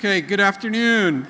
Okay, good afternoon.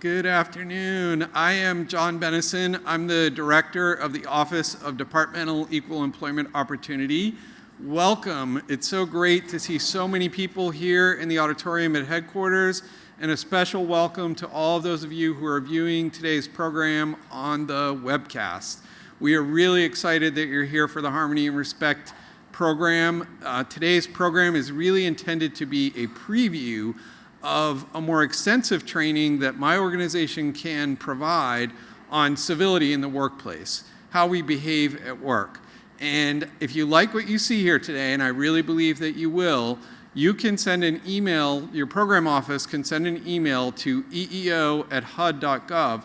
Good afternoon. I am John Bennison. I'm the director of the Office of Departmental Equal Employment Opportunity. Welcome. It's so great to see so many people here in the auditorium at headquarters, and a special welcome to all of those of you who are viewing today's program on the webcast. We are really excited that you're here for the Harmony and Respect program. Today's program is really intended to be a preview of a more extensive training that my organization can provide on civility in the workplace, how we behave at work. And if you like what you see here today, and I really believe that you will, you can send an email, your program office can send an email to eeo@hud.gov,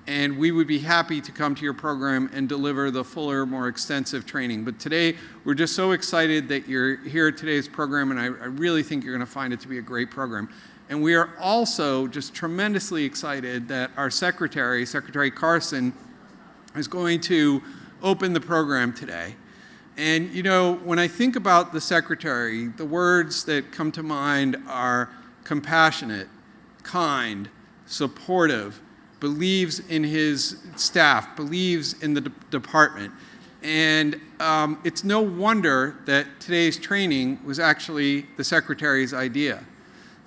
and we would be happy to come to your program and deliver the fuller, more extensive training. But today, we're just so excited that you're here at today's program, and I really think you're going to find it to be a great program. And we are also just tremendously excited that our secretary, Secretary Carson, is going to open the program today. And you know, when I think about the secretary, the words that come to mind are compassionate, kind, supportive, believes in his staff, believes in the department. And it's no wonder that today's training was actually the secretary's idea.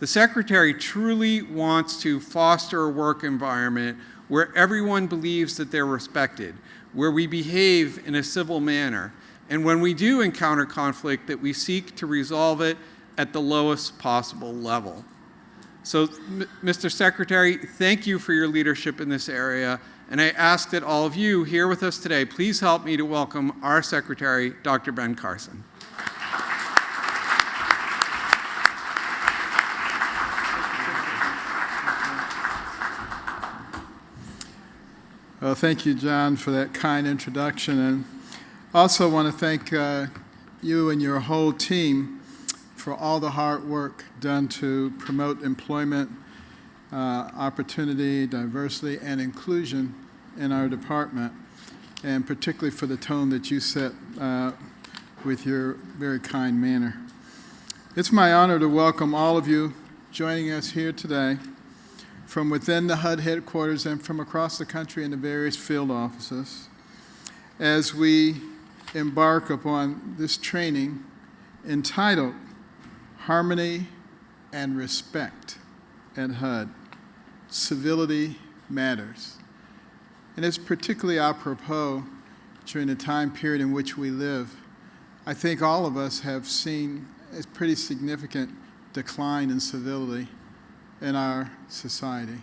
The secretary truly wants to foster a work environment where everyone believes that they're respected, where we behave in a civil manner, and when we do encounter conflict, that we seek to resolve it at the lowest possible level. So, Mr. Secretary, thank you for your leadership in this area, and I ask that all of you here with us today, please help me to welcome our Secretary, Dr. Ben Carson. Well, thank you, John, for that kind introduction, and also want to thank you and your whole team for all the hard work done to promote employment, opportunity, diversity, and inclusion in our department, and particularly for the tone that you set with your very kind manner. It's my honor to welcome all of you joining us here today from within the HUD headquarters and from across the country in the various field offices as we embark upon this training entitled Harmony and Respect at HUD. Civility Matters. And it's particularly apropos during the time period in which we live. I think all of us have seen a pretty significant decline in civility in our society.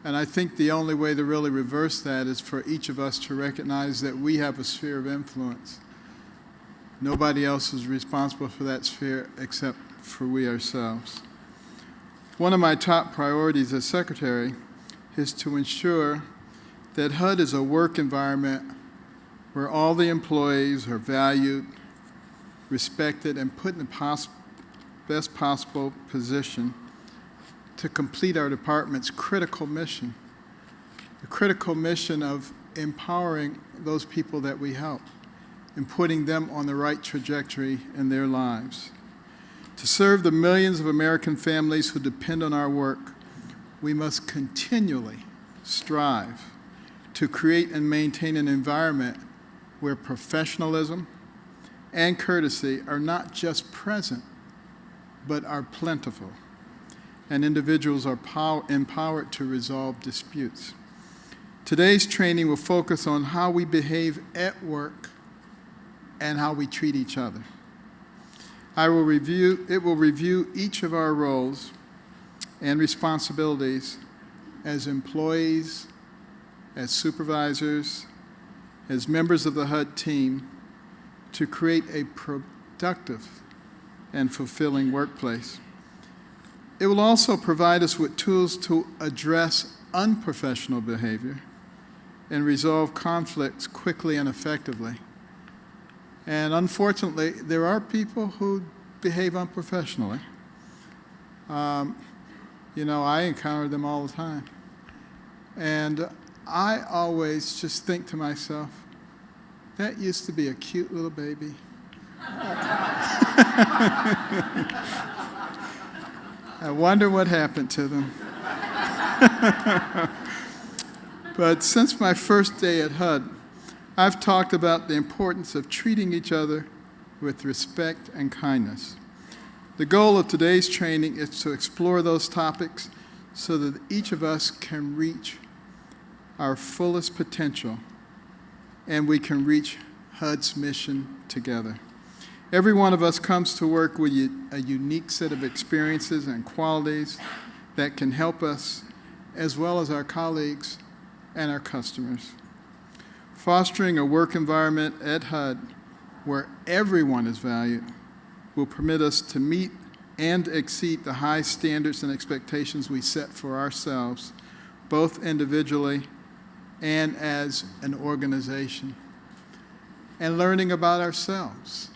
And I think the only way to really reverse that is for each of us to recognize that we have a sphere of influence. Nobody else is responsible for that sphere except for we ourselves. One of my top priorities as Secretary is to ensure that HUD is a work environment where all the employees are valued, respected, and put in the best possible position to complete our department's critical mission, the critical mission of empowering those people that we help and putting them on the right trajectory in their lives. To serve the millions of American families who depend on our work, we must continually strive to create and maintain an environment where professionalism and courtesy are not just present, but are plentiful, and individuals are empowered to resolve disputes. Today's training will focus on how we behave at work and how we treat each other. It will review each of our roles and responsibilities as employees, as supervisors, as members of the HUD team to create a productive and fulfilling workplace. It will also provide us with tools to address unprofessional behavior and resolve conflicts quickly and effectively. And unfortunately, there are people who behave unprofessionally. You know, I encounter them all the time. And I always just think to myself, that used to be a cute little baby. I wonder what happened to them. But since my first day at HUD, I've talked about the importance of treating each other with respect and kindness. The goal of today's training is to explore those topics so that each of us can reach our fullest potential and we can reach HUD's mission together. Every one of us comes to work with a unique set of experiences and qualities that can help us, as well as our colleagues and our customers. Fostering a work environment at HUD where everyone is valued will permit us to meet and exceed the high standards and expectations we set for ourselves, both individually and as an organization. And learning about ourselves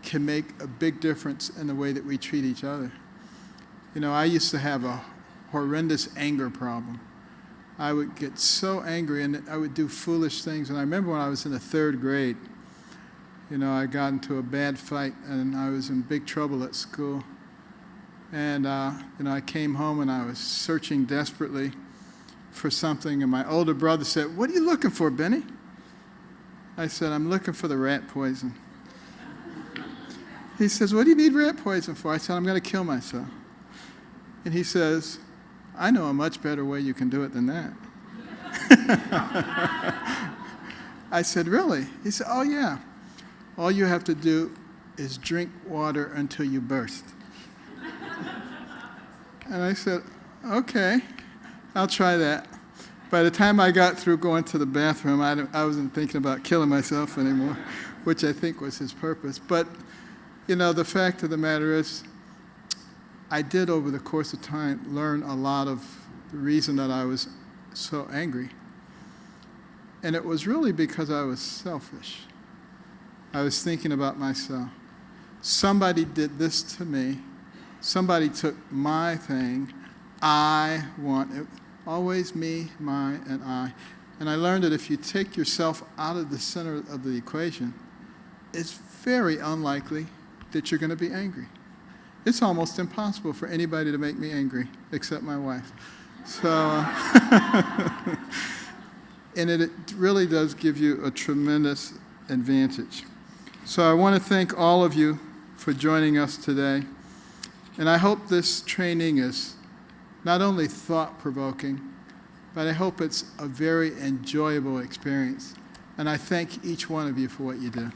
can make a big difference in the way that we treat each other. You know, I used to have a horrendous anger problem. I would get so angry and I would do foolish things. And I remember when I was in the 3rd grade, you know, I got into a bad fight and I was in big trouble at school. And, you know, I came home and I was searching desperately for something. And my older brother said, "What are you looking for, Benny?" I said, "I'm looking for the rat poison." He says, "What do you need rat poison for?" I said, "I'm going to kill myself." And he says, "I know a much better way you can do it than that." I said, "Really?" He said, "Oh, yeah. All you have to do is drink water until you burst." And I said, "Okay, I'll try that." By the time I got through going to the bathroom, I wasn't thinking about killing myself anymore, which I think was his purpose. But, you know, the fact of the matter is, I did, over the course of time, learn a lot of the reason that I was so angry. And it was really because I was selfish. I was thinking about myself. Somebody did this to me. Somebody took my thing. I want it. Always me, my, and I. And I learned that if you take yourself out of the center of the equation, it's very unlikely that you're going to be angry. It's almost impossible for anybody to make me angry except my wife. So, and it really does give you a tremendous advantage. So I want to thank all of you for joining us today. And I hope this training is not only thought-provoking, but I hope it's a very enjoyable experience. And I thank each one of you for what you do.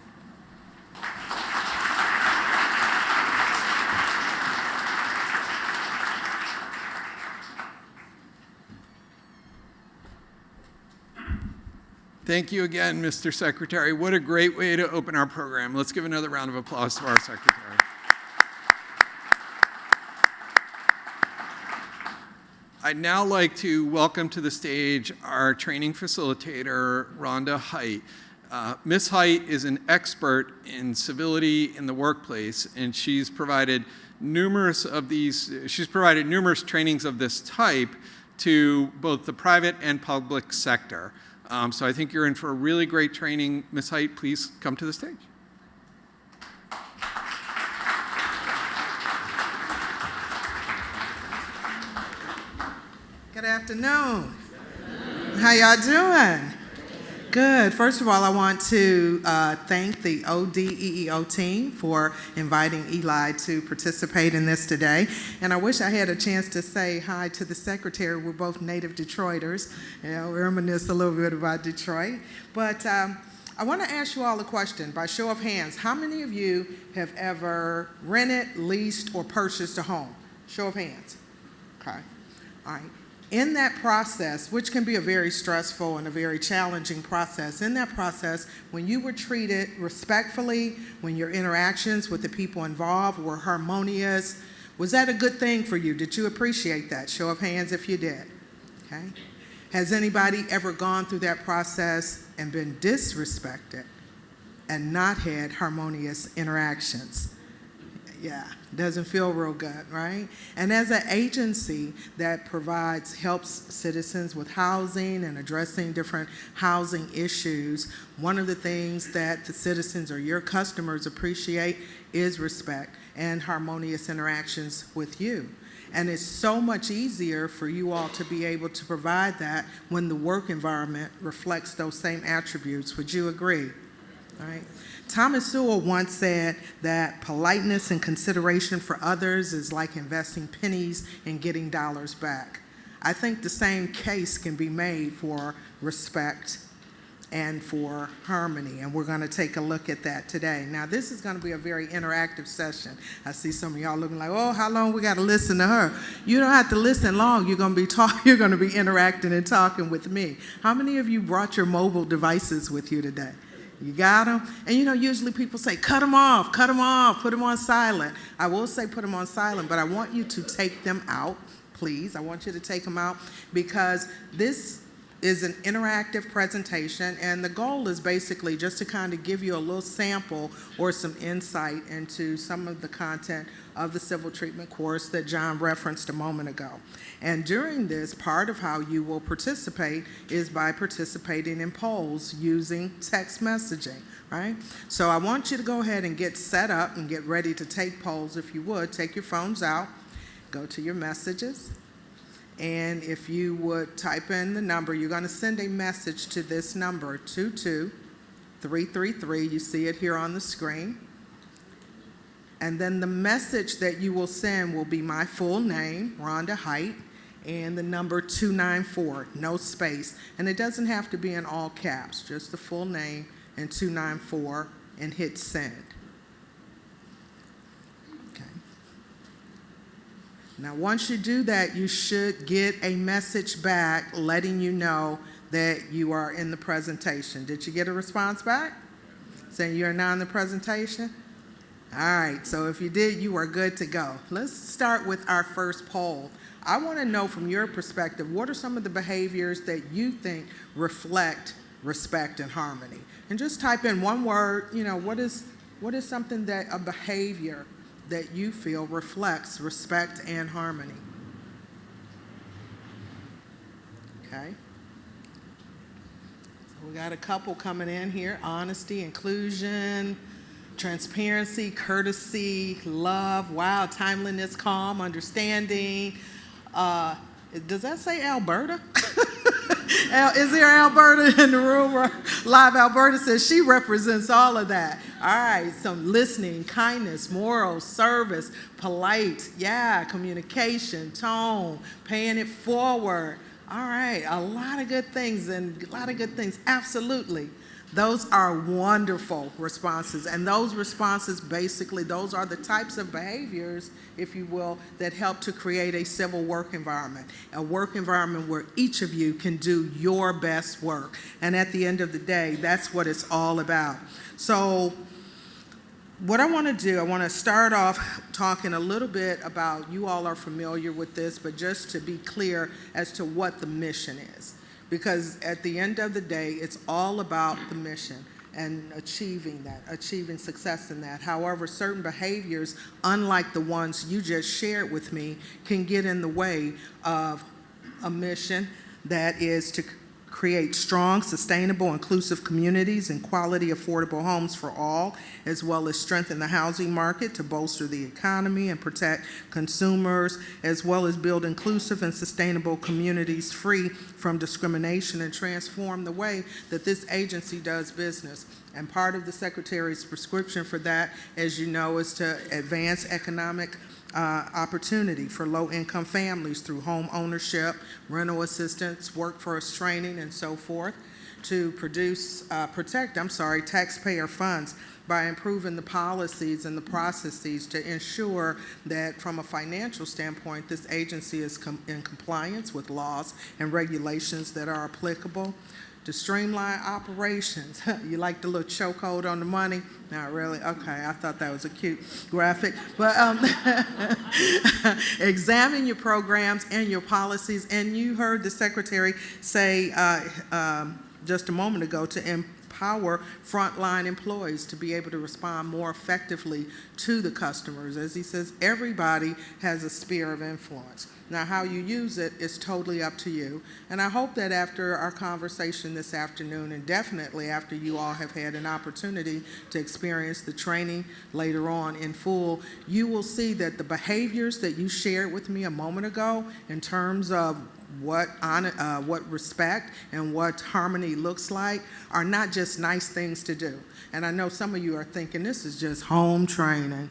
Thank you again, Mr. Secretary. What a great way to open our program. Let's give another round of applause to our Secretary. I'd now like to welcome to the stage our training facilitator, Rhonda Height. Ms. Height is an expert in civility in the workplace, and she's provided numerous trainings of this type to both the private and public sector. So I think you're in for a really great training. Ms. Height, please come to the stage. Good afternoon. How y'all doing? Good. First of all, I want to thank the ODEEO team for inviting Eli to participate in this today. And I wish I had a chance to say hi to the secretary. We're both native Detroiters. You know, reminisce a little bit about Detroit. But I want to ask you all a question. By show of hands, how many of you have ever rented, leased, or purchased a home? Show of hands. Okay. All right. In that process, which can be a very stressful and a very challenging process, in that process, when you were treated respectfully, when your interactions with the people involved were harmonious, was that a good thing for you? Did you appreciate that? Show of hands if you did. Okay. Has anybody ever gone through that process and been disrespected and not had harmonious interactions? Yeah, doesn't feel real good, right? And as an agency that helps citizens with housing and addressing different housing issues, one of the things that the citizens or your customers appreciate is respect and harmonious interactions with you. And it's so much easier for you all to be able to provide that when the work environment reflects those same attributes. Would you agree? All right. Thomas Sewell once said that politeness and consideration for others is like investing pennies and getting dollars back. I think the same case can be made for respect and for harmony, and we're going to take a look at that today. Now, this is going to be a very interactive session. I see some of y'all looking like, oh, how long we got to listen to her? You don't have to listen long. You're going to be you're going to be interacting and talking with me. How many of you brought your mobile devices with you today? You got them? And usually people say, cut them off, put them on silent. I will say put them on silent, but I want you to take them out, please. I want you to take them out because this is an interactive presentation, and the goal is basically just to kind of give you a little sample or some insight into some of the content of the civil treatment course that John referenced a moment ago. And during this, part of how you will participate is by participating in polls using text messaging, right? So I want you to go ahead and get set up and get ready to take polls. If you would, take your phones out, go to your messages, and if you would type in the number, you're going to send a message to this number, 22333. You see it here on the screen. And then the message that you will send will be my full name, Rhonda Height, and the number 294, no space. And it doesn't have to be in all caps, just the full name and 294, and hit send. Now, once you do that, you should get a message back letting you know that you are in the presentation. Did you get a response back saying you're now in the presentation? All right, so if you did, you are good to go. Let's start with our first poll. I want to know from your perspective, what are some of the behaviors that you think reflect respect and harmony? And just type in one word, what is something that a behavior that you feel reflects respect and harmony? Okay. So we got a couple coming in here. Honesty, inclusion, transparency, courtesy, love, wow, timeliness, calm, understanding. Does that say Alberta? Is there Alberta in the room? Live Alberta says she represents all of that. All right, so listening, kindness, morals, service, polite, communication, tone, paying it forward. All right, a lot of good things, absolutely. Those are wonderful responses, and those responses basically, those are the types of behaviors, if you will, that help to create a civil work environment, a work environment where each of you can do your best work. And at the end of the day, that's what it's all about. So what I want to do, I want to start off talking a little bit about, you all are familiar with this, but just to be clear as to what the mission is. Because at the end of the day, it's all about the mission and achieving success in that. However, certain behaviors, unlike the ones you just shared with me, can get in the way of a mission that is to create strong, sustainable, inclusive communities and quality, affordable homes for all, as well as strengthen the housing market to bolster the economy and protect consumers, as well as build inclusive and sustainable communities free from discrimination and transform the way that this agency does business. And part of the Secretary's prescription for that, as you know, is to advance economic opportunity for low-income families through home ownership, rental assistance, workforce training, and so forth, to protect taxpayer funds by improving the policies and the processes to ensure that from a financial standpoint, this agency is in compliance with laws and regulations that are applicable. To streamline operations. You like the little chokehold on the money? Not really? Okay, I thought that was a cute graphic. But examine your programs and your policies. And you heard the Secretary say just a moment ago to empower frontline employees to be able to respond more effectively to the customers. As he says, everybody has a sphere of influence. Now, how you use it is totally up to you. And I hope that after our conversation this afternoon, and definitely after you all have had an opportunity to experience the training later on in full, you will see that the behaviors that you shared with me a moment ago in terms of what respect and what harmony looks like are not just nice things to do. And I know some of you are thinking this is just home training,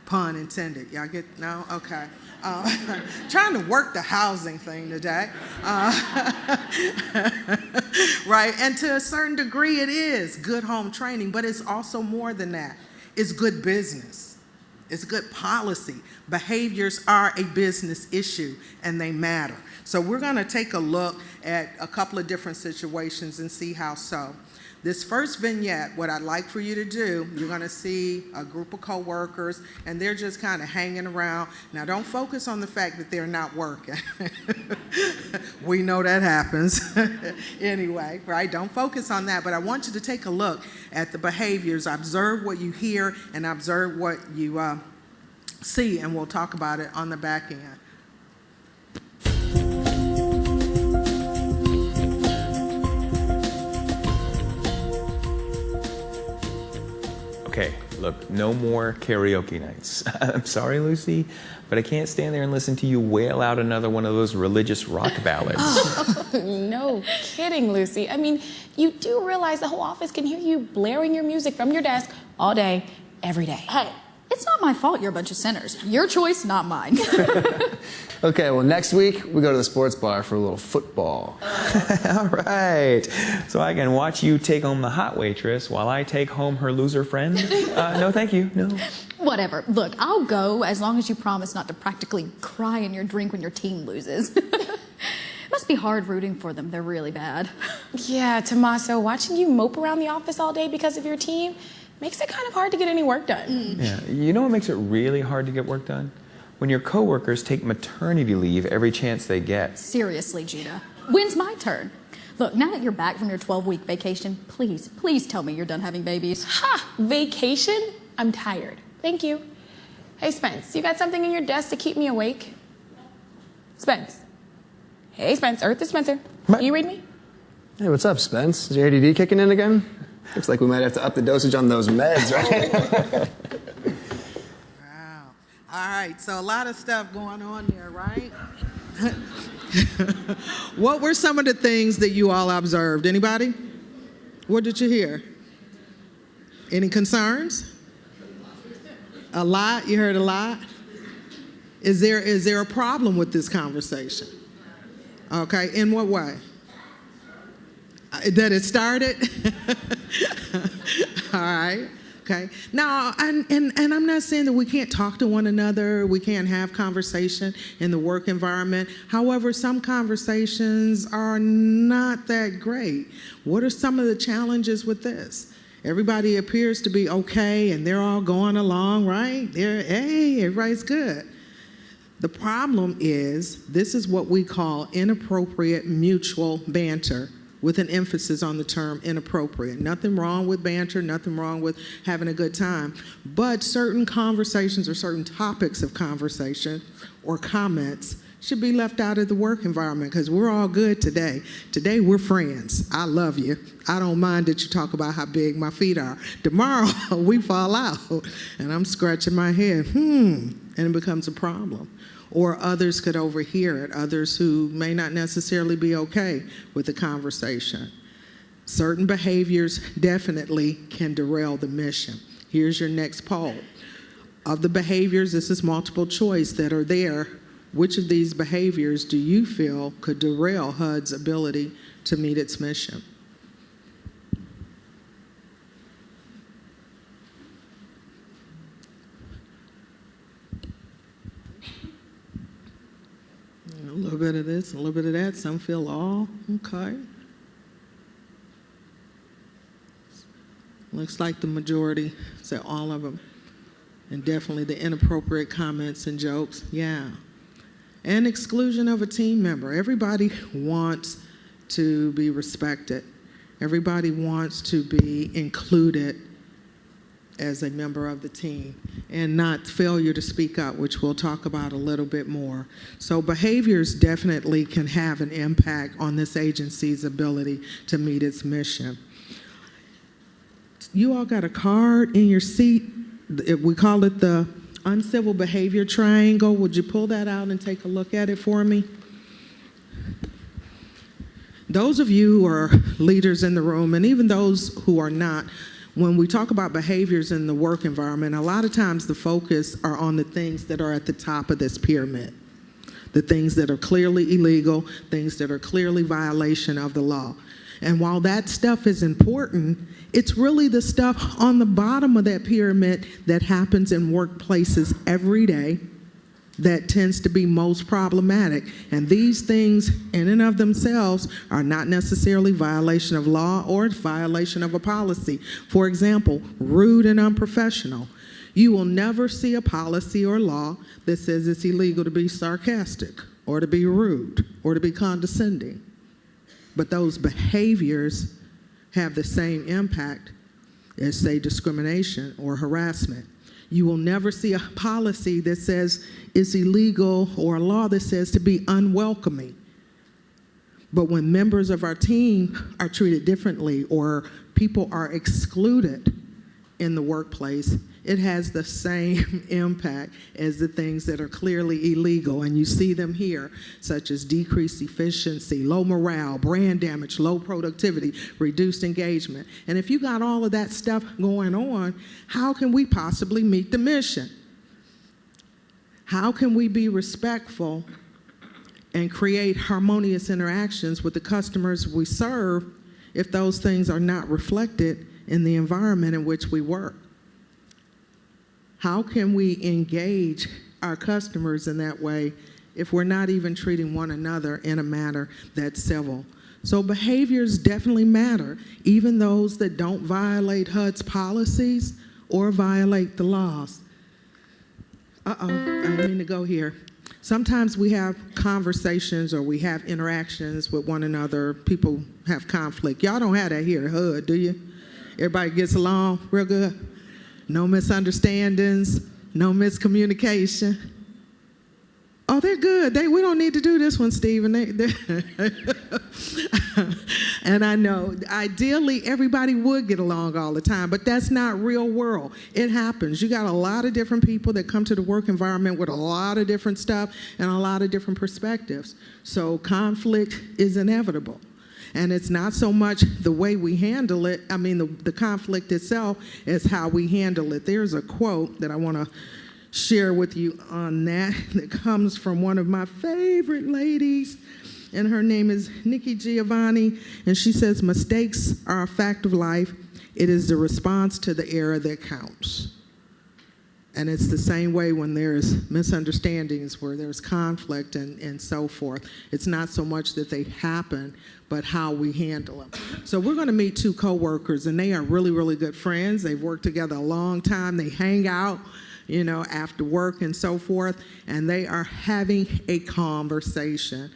pun intended. Y'all get, no? Okay. Trying to work the housing thing today. Right, and to a certain degree it is good home training, but it's also more than that. It's good business. It's good policy. Behaviors are a business issue and they matter. So we're gonna take a look at a couple of different situations and see how so. This first vignette, what I'd like for you to do, you're gonna see a group of coworkers and they're just kind of hanging around. Now don't focus on the fact that they're not working. We know that happens anyway, right? Don't focus on that, but I want you to take a look at the behaviors, observe what you hear and observe what you see, and we'll talk about it on the back end. Okay, look, no more karaoke nights. I'm sorry, Lucy, but I can't stand there and listen to you wail out another one of those religious rock ballads. No kidding, Lucy. I mean, you do realize the whole office can hear you blaring your music from your desk all day, every day. Hey, it's not my fault you're a bunch of sinners. Your choice, not mine. Okay, well, next week we go to the sports bar for a little football. All right, so I can watch you take home the hot waitress while I take home her loser friend? No, thank you, no. Whatever. Look, I'll go as long as you promise not to practically cry in your drink when your team loses. Must be hard rooting for them. They're really bad. Yeah, Tommaso, watching you mope around the office all day because of your team makes it kind of hard to get any work done. Yeah, you know what makes it really hard to get work done? When your coworkers take maternity leave every chance they get. Seriously, Gina. When's my turn? Look, now that you're back from your 12-week vacation, please tell me you're done having babies. Ha! Vacation? I'm tired. Thank you. Hey, Spence, you got something in your desk to keep me awake? Spence. Hey, Spence. Earth is Spencer. Can you read me? Hey, what's up, Spence? Is your ADD kicking in again? Looks like we might have to up the dosage on those meds, right? Wow. All right, so a lot of stuff going on there, right? What were some of the things that you all observed? Anybody? What did you hear? Any concerns? A lot? You heard a lot? Is there a problem with this conversation? Okay, in what way? That it started? All right. Okay. Now, and I'm not saying that we can't talk to one another, we can't have conversation in the work environment. However, some conversations are not that great. What are some of the challenges with this? Everybody appears to be okay and they're all going along, right? Hey, everybody's good. The problem is, this is what we call inappropriate mutual banter, with an emphasis on the term inappropriate. Nothing wrong with banter, nothing wrong with having a good time, but certain conversations or certain topics of conversation or comments should be left out of the work environment, because we're all good today. Today we're friends. I love you. I don't mind that you talk about how big my feet are. Tomorrow we fall out and I'm scratching my head, and it becomes a problem. Or others could overhear it, others who may not necessarily be okay with the conversation. Certain behaviors definitely can derail the mission. Here's your next poll. Of the behaviors, this is multiple choice, that are there, which of these behaviors do you feel could derail HUD's ability to meet its mission? A little bit of this, a little bit of that. Some feel all. Okay. Looks like the majority said all of them. And definitely the inappropriate comments and jokes. Yeah. And exclusion of a team member. Everybody wants to be respected. Everybody wants to be included as a member of the team and not failure to speak up, which we'll talk about a little bit more. So behaviors definitely can have an impact on this agency's ability to meet its mission. You all got a card in your seat. We call it the uncivil behavior triangle. Would you pull that out and take a look at it for me? Those of you who are leaders in the room, and even those who are not, when we talk about behaviors in the work environment, a lot of times the focus are on the things that are at the top of this pyramid. The things that are clearly illegal, things that are clearly violation of the law. And while that stuff is important, it's really the stuff on the bottom of that pyramid that happens in workplaces every day that tends to be most problematic. And these things in and of themselves are not necessarily violation of law or violation of a policy. For example, rude and unprofessional. You will never see a policy or law that says it's illegal to be sarcastic or to be rude or to be condescending. But those behaviors have the same impact as, say, discrimination or harassment. You will never see a policy that says it's illegal or a law that says to be unwelcoming. But when members of our team are treated differently or people are excluded in the workplace, it has the same impact as the things that are clearly illegal. And you see them here, such as decreased efficiency, low morale, brand damage, low productivity, reduced engagement. And if you got all of that stuff going on, how can we possibly meet the mission? How can we be respectful and create harmonious interactions with the customers we serve if those things are not reflected in the environment in which we work? How can we engage our customers in that way if we're not even treating one another in a manner that's civil? So behaviors definitely matter, even those that don't violate HUD's policies or violate the laws. I didn't mean to go here. Sometimes we have conversations or we have interactions with one another. People have conflict. Y'all don't have that here at HUD, do you? Everybody gets along real good? No misunderstandings, no miscommunication. Oh, they're good. We don't need to do this one, Stephen. And I know, ideally, everybody would get along all the time, but that's not real world. It happens. You got a lot of different people that come to the work environment with a lot of different stuff and a lot of different perspectives. So conflict is inevitable. And it's not so much the way we handle it, the conflict itself is how we handle it. There's a quote that I want to share with you on that comes from one of my favorite ladies, and her name is Nikki Giovanni, and she says, "Mistakes are a fact of life. It is the response to the error that counts." And it's the same way when there's misunderstandings, where there's conflict and so forth. It's not so much that they happen, but how we handle them. So we're going to meet two coworkers, and they are really, really good friends. They've worked together a long time. They hang out, after work and so forth, and they are having a conversation.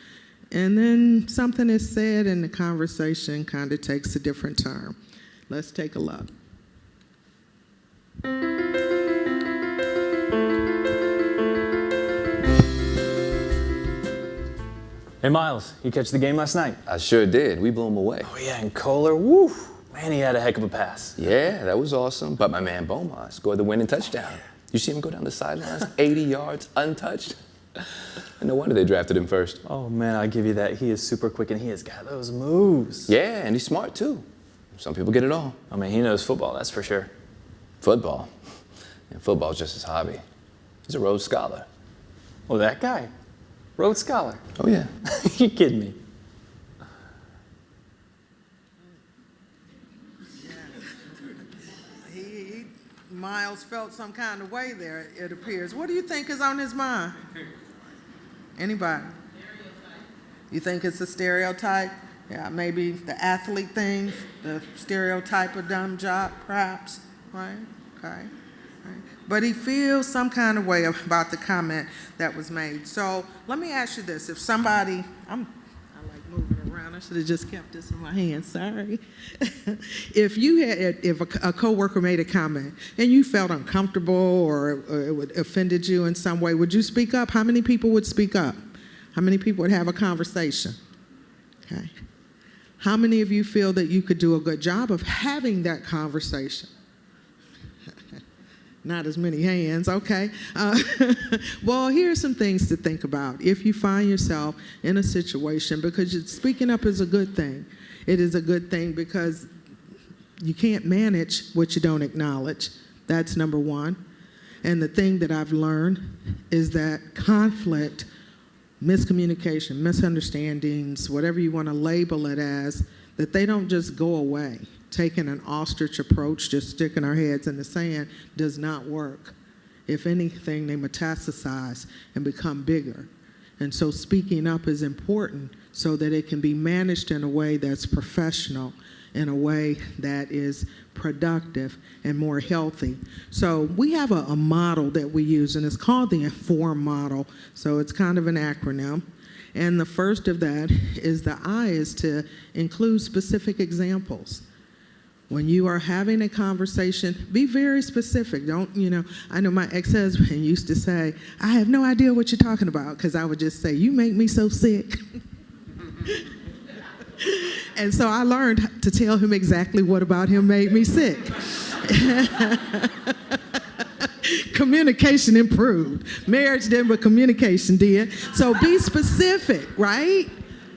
And then something is said, and the conversation kind of takes a different turn. Let's take a look. Hey, Miles, you catch the game last night? I sure did. We blew him away. Oh, yeah, and Kohler, woo, man, he had a heck of a pass. Yeah, that was awesome. But my man Beaumont scored the winning touchdown. You see him go down the sidelines, 80 yards, untouched? And no wonder they drafted him first. Oh, man, I'll give you that. He is super quick, and he has got those moves. Yeah, and he's smart, too. Some people get it all. I mean, he knows football, that's for sure. Football? Yeah, football's just his hobby. He's a Rhodes Scholar. Oh, that guy? Rhodes Scholar? Oh, yeah. You kidding me? Miles felt some kind of way there, it appears. What do you think is on his mind? Anybody? You think it's a stereotype? Yeah, maybe the athlete thing, the stereotype of dumb job, perhaps, right? Okay. Right. But he feels some kind of way about the comment that was made. So let me ask you this. If somebody, I like moving around. should have just kept this in my hand. Sorry. If a coworker made a comment and you felt uncomfortable or it offended you in some way, would you speak up? How many people would speak up? How many people would have a conversation? Okay. How many of you feel that you could do a good job of having that conversation? Not as many hands, okay. Well, here's some things to think about. If you find yourself in a situation, because speaking up is a good thing. It is a good thing because you can't manage what you don't acknowledge. That's number one. And the thing that I've learned is that conflict, miscommunication, misunderstandings, whatever you want to label it as, that they don't just go away. Taking an ostrich approach, just sticking our heads in the sand, does not work. If anything, they metastasize and become bigger. And so speaking up is important so that it can be managed in a way that's professional, in a way that is productive and more healthy. So we have a model that we use, and it's called the INFORM model. So it's kind of an acronym. And the first of that is the I is to include specific examples. When you are having a conversation, be very specific. Don't, I know my ex-husband used to say, I have no idea what you're talking about, because I would just say, you make me so sick. And so I learned to tell him exactly what about him made me sick. Communication improved. Marriage didn't, but communication did. So be specific, right?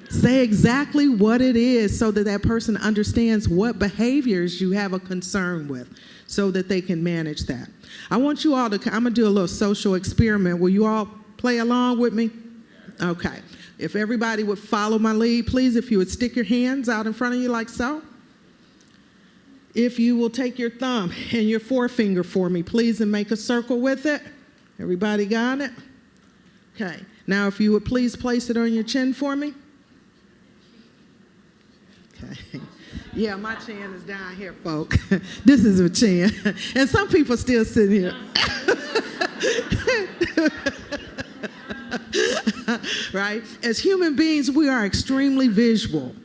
Say exactly what it is so that that person understands what behaviors you have a concern with so that they can manage that. I want you all to, I'm going to do a little social experiment. Will you all play along with me? Okay. If everybody would follow my lead, please, if you would stick your hands out in front of you like so. If you will take your thumb and your forefinger for me, please, and make a circle with it. Everybody got it? Okay. Now, if you would please place it on your chin for me. Okay. Yeah, my chin is down here, folk. This is a chin. And some people still sitting here. Right? As human beings, we are extremely visual.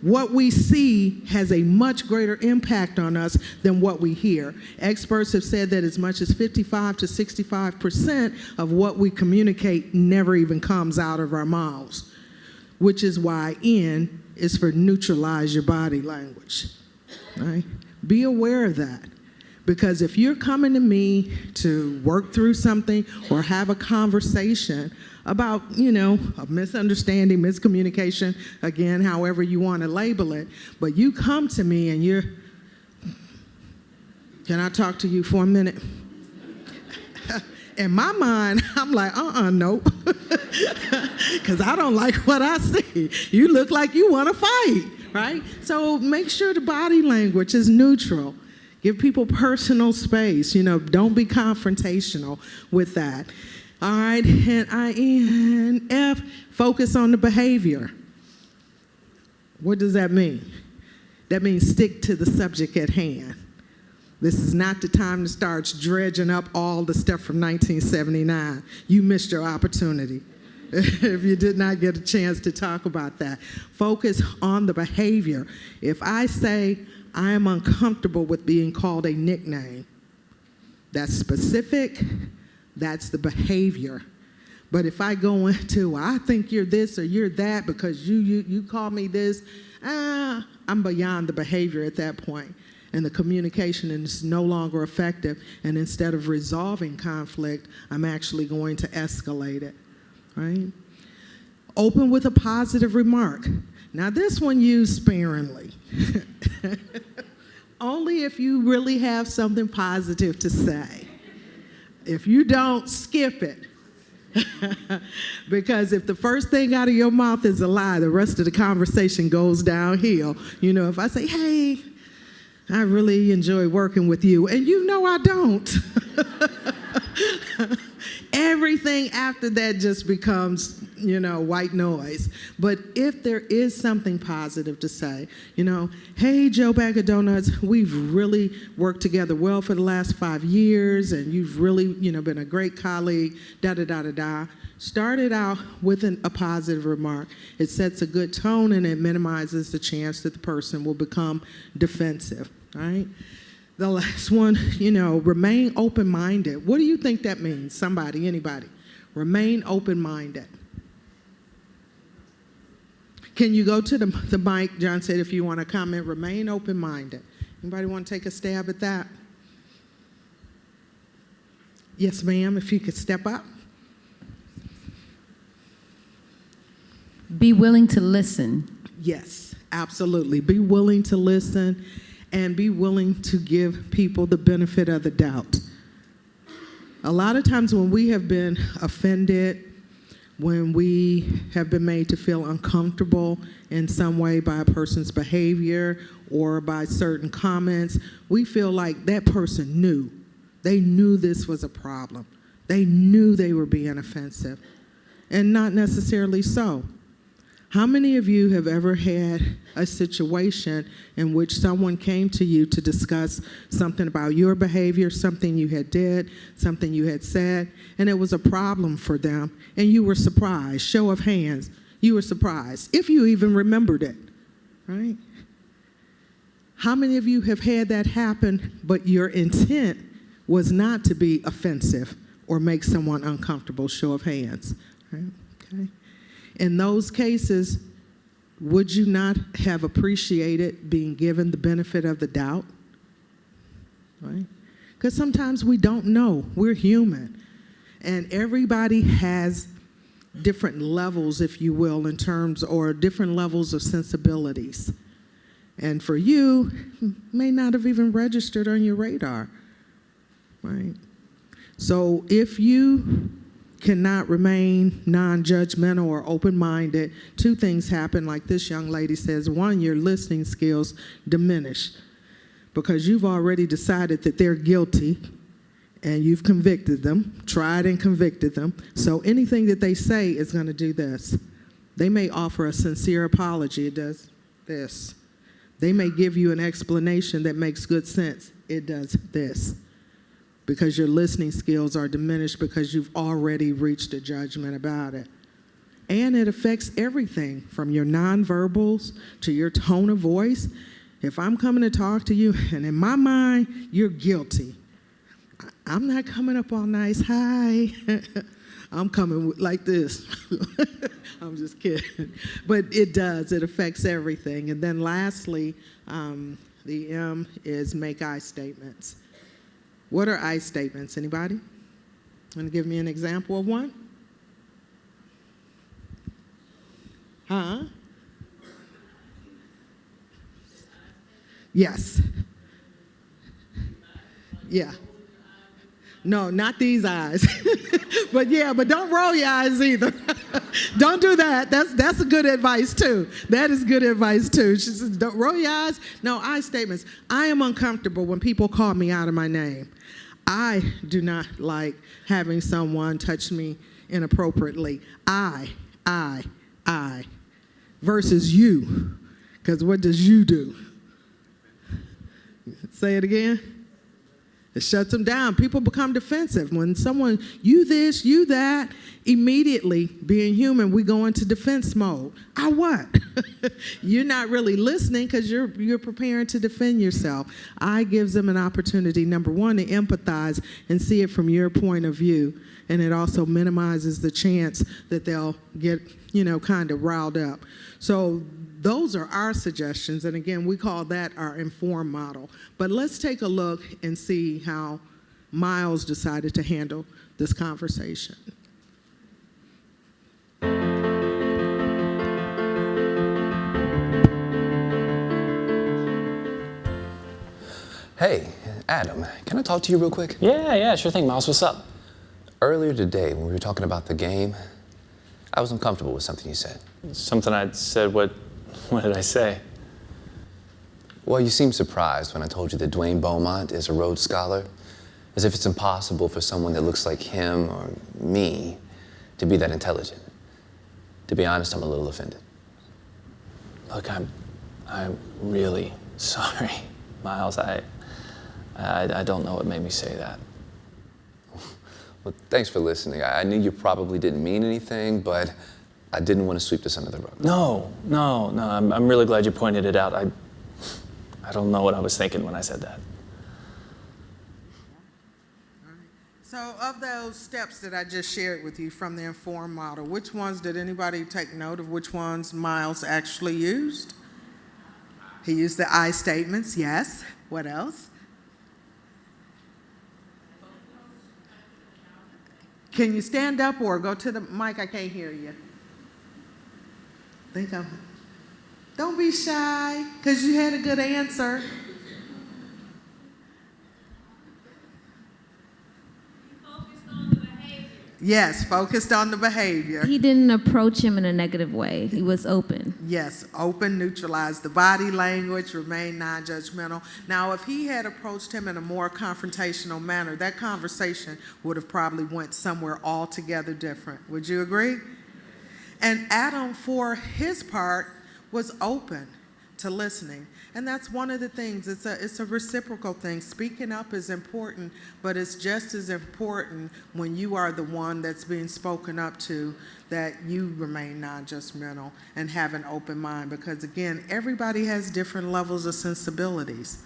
What we see has a much greater impact on us than what we hear. Experts have said that as much as 55 to 65% of what we communicate never even comes out of our mouths, which is why N is for neutralize your body language. Right? Be aware of that. Because if you're coming to me to work through something or have a conversation about, a misunderstanding, miscommunication, again, however you want to label it, but you come to me and you're, can I talk to you for a minute? In my mind, I'm like, nope. Because I don't like what I see. You look like you want to fight, right? So make sure the body language is neutral. Give people personal space. Don't be confrontational with that. All right, and INF, focus on the behavior. What does that mean? That means stick to the subject at hand. This is not the time to start dredging up all the stuff from 1979. You missed your opportunity if you did not get a chance to talk about that. Focus on the behavior. If I say, I am uncomfortable with being called a nickname, that's specific, that's the behavior. But if I go into, I think you're this or you're that because you call me this, I'm beyond the behavior at that point. And the communication is no longer effective. And instead of resolving conflict, I'm actually going to escalate it, right? Open with a positive remark. Now this one used sparingly. Only if you really have something positive to say. If you don't, skip it. Because if the first thing out of your mouth is a lie, the rest of the conversation goes downhill. If I say, hey, I really enjoy working with you, and I don't. Everything after that just becomes white noise. But if there is something positive to say, hey, Joe Bag of Donuts, we've really worked together well for the last 5 years, and you've really, been a great colleague, da-da-da-da-da. Start it out with a positive remark. It sets a good tone, and it minimizes the chance that the person will become defensive, all right? The last one, remain open-minded. What do you think that means? Somebody, anybody? Remain open-minded. Can you go to the mic? John said if you want to comment, remain open-minded. Anybody want to take a stab at that? Yes, ma'am, if you could step up. Be willing to listen. Yes, absolutely. Be willing to listen and be willing to give people the benefit of the doubt. A lot of times when we have been offended, when we have been made to feel uncomfortable in some way by a person's behavior or by certain comments, we feel like that person knew. They knew this was a problem. They knew they were being offensive, and not necessarily so. How many of you have ever had a situation in which someone came to you to discuss something about your behavior, something you had did, something you had said, and it was a problem for them, and you were surprised? Show of hands, you were surprised, if you even remembered it, right? How many of you have had that happen, but your intent was not to be offensive or make someone uncomfortable? Show of hands, right? Okay. In those cases, would you not have appreciated being given the benefit of the doubt? Right? Because sometimes we don't know. We're human. And everybody has different levels, if you will, in terms, or different levels of sensibilities. And for you, may not have even registered on your radar. Right? So if you cannot remain non-judgmental or open-minded, two things happen, like this young lady says. One, your listening skills diminish because you've already decided that they're guilty and you've convicted them, tried and convicted them. So anything that they say is going to do this. They may offer a sincere apology. It does this. They may give you an explanation that makes good sense. It does this. Because your listening skills are diminished because you've already reached a judgment about it. And it affects everything from your nonverbals to your tone of voice. If I'm coming to talk to you and in my mind, you're guilty, I'm not coming up all nice, hi. I'm coming like this. I'm just kidding. But it does, it affects everything. And then lastly, the M is make I statements. What are I statements? Anybody? Want to give me an example of one? Huh? Yes. Yeah. No, not these eyes. But don't roll your eyes either. Don't do that. That's a good advice too. That is good advice too. She says, don't roll your eyes. No, I statements. I am uncomfortable when people call me out of my name. I do not like having someone touch me inappropriately. I, versus you. Because what does you do? Say it again. It shuts them down. People become defensive. When someone, you this, you that, immediately, being human, we go into defense mode. I what? You're not really listening because you're preparing to defend yourself. I gives them an opportunity, number one, to empathize and see it from your point of view. And it also minimizes the chance that they'll get, kind of riled up. So those are our suggestions, and again, we call that our informed model. But let's take a look and see how Miles decided to handle this conversation. Hey, Adam, can I talk to you real quick? Yeah, sure thing, Miles. What's up? Earlier today, when we were talking about the game, I was uncomfortable with something you said. Something I'd said, what did I say? Well, you seemed surprised when I told you that Dwayne Beaumont is a Rhodes Scholar, as if it's impossible for someone that looks like him or me to be that intelligent. To be honest, I'm a little offended. Look, I'm really sorry, Miles. I don't know what made me say that. Well, thanks for listening. I knew you probably didn't mean anything, but I didn't want to sweep this under the rug. No. I'm really glad you pointed it out. I don't know what I was thinking when I said that. So of those steps that I just shared with you from the informed model, which ones did anybody take note of which ones Miles actually used? He used the I statements, yes. What else? Can you stand up or go to the mic? I can't hear you. Think of it. Don't be shy, because you had a good answer. Yes, focused on the behavior. He didn't approach him in a negative way. He was open. Yes, open, neutralized the body language, remain non-judgmental. Now, if he had approached him in a more confrontational manner, that conversation would have probably went somewhere altogether different. Would you agree? And Adam, for his part, was open to listening. And that's one of the things, it's a reciprocal thing. Speaking up is important, but it's just as important when you are the one that's being spoken up to that you remain non-judgmental and have an open mind. Because again, everybody has different levels of sensibilities.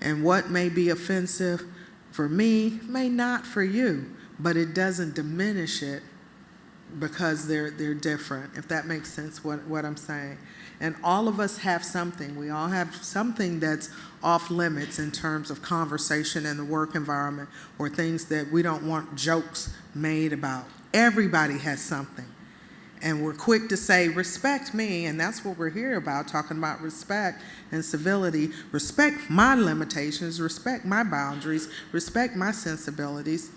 And what may be offensive for me may not for you, but it doesn't diminish it because they're different, if that makes sense what I'm saying. And all of us have something. We all have something that's off limits in terms of conversation in the work environment or things that we don't want jokes made about. Everybody has something. And we're quick to say, respect me, and that's what we're here about, talking about respect and civility. Respect my limitations, respect my boundaries, respect my sensibilities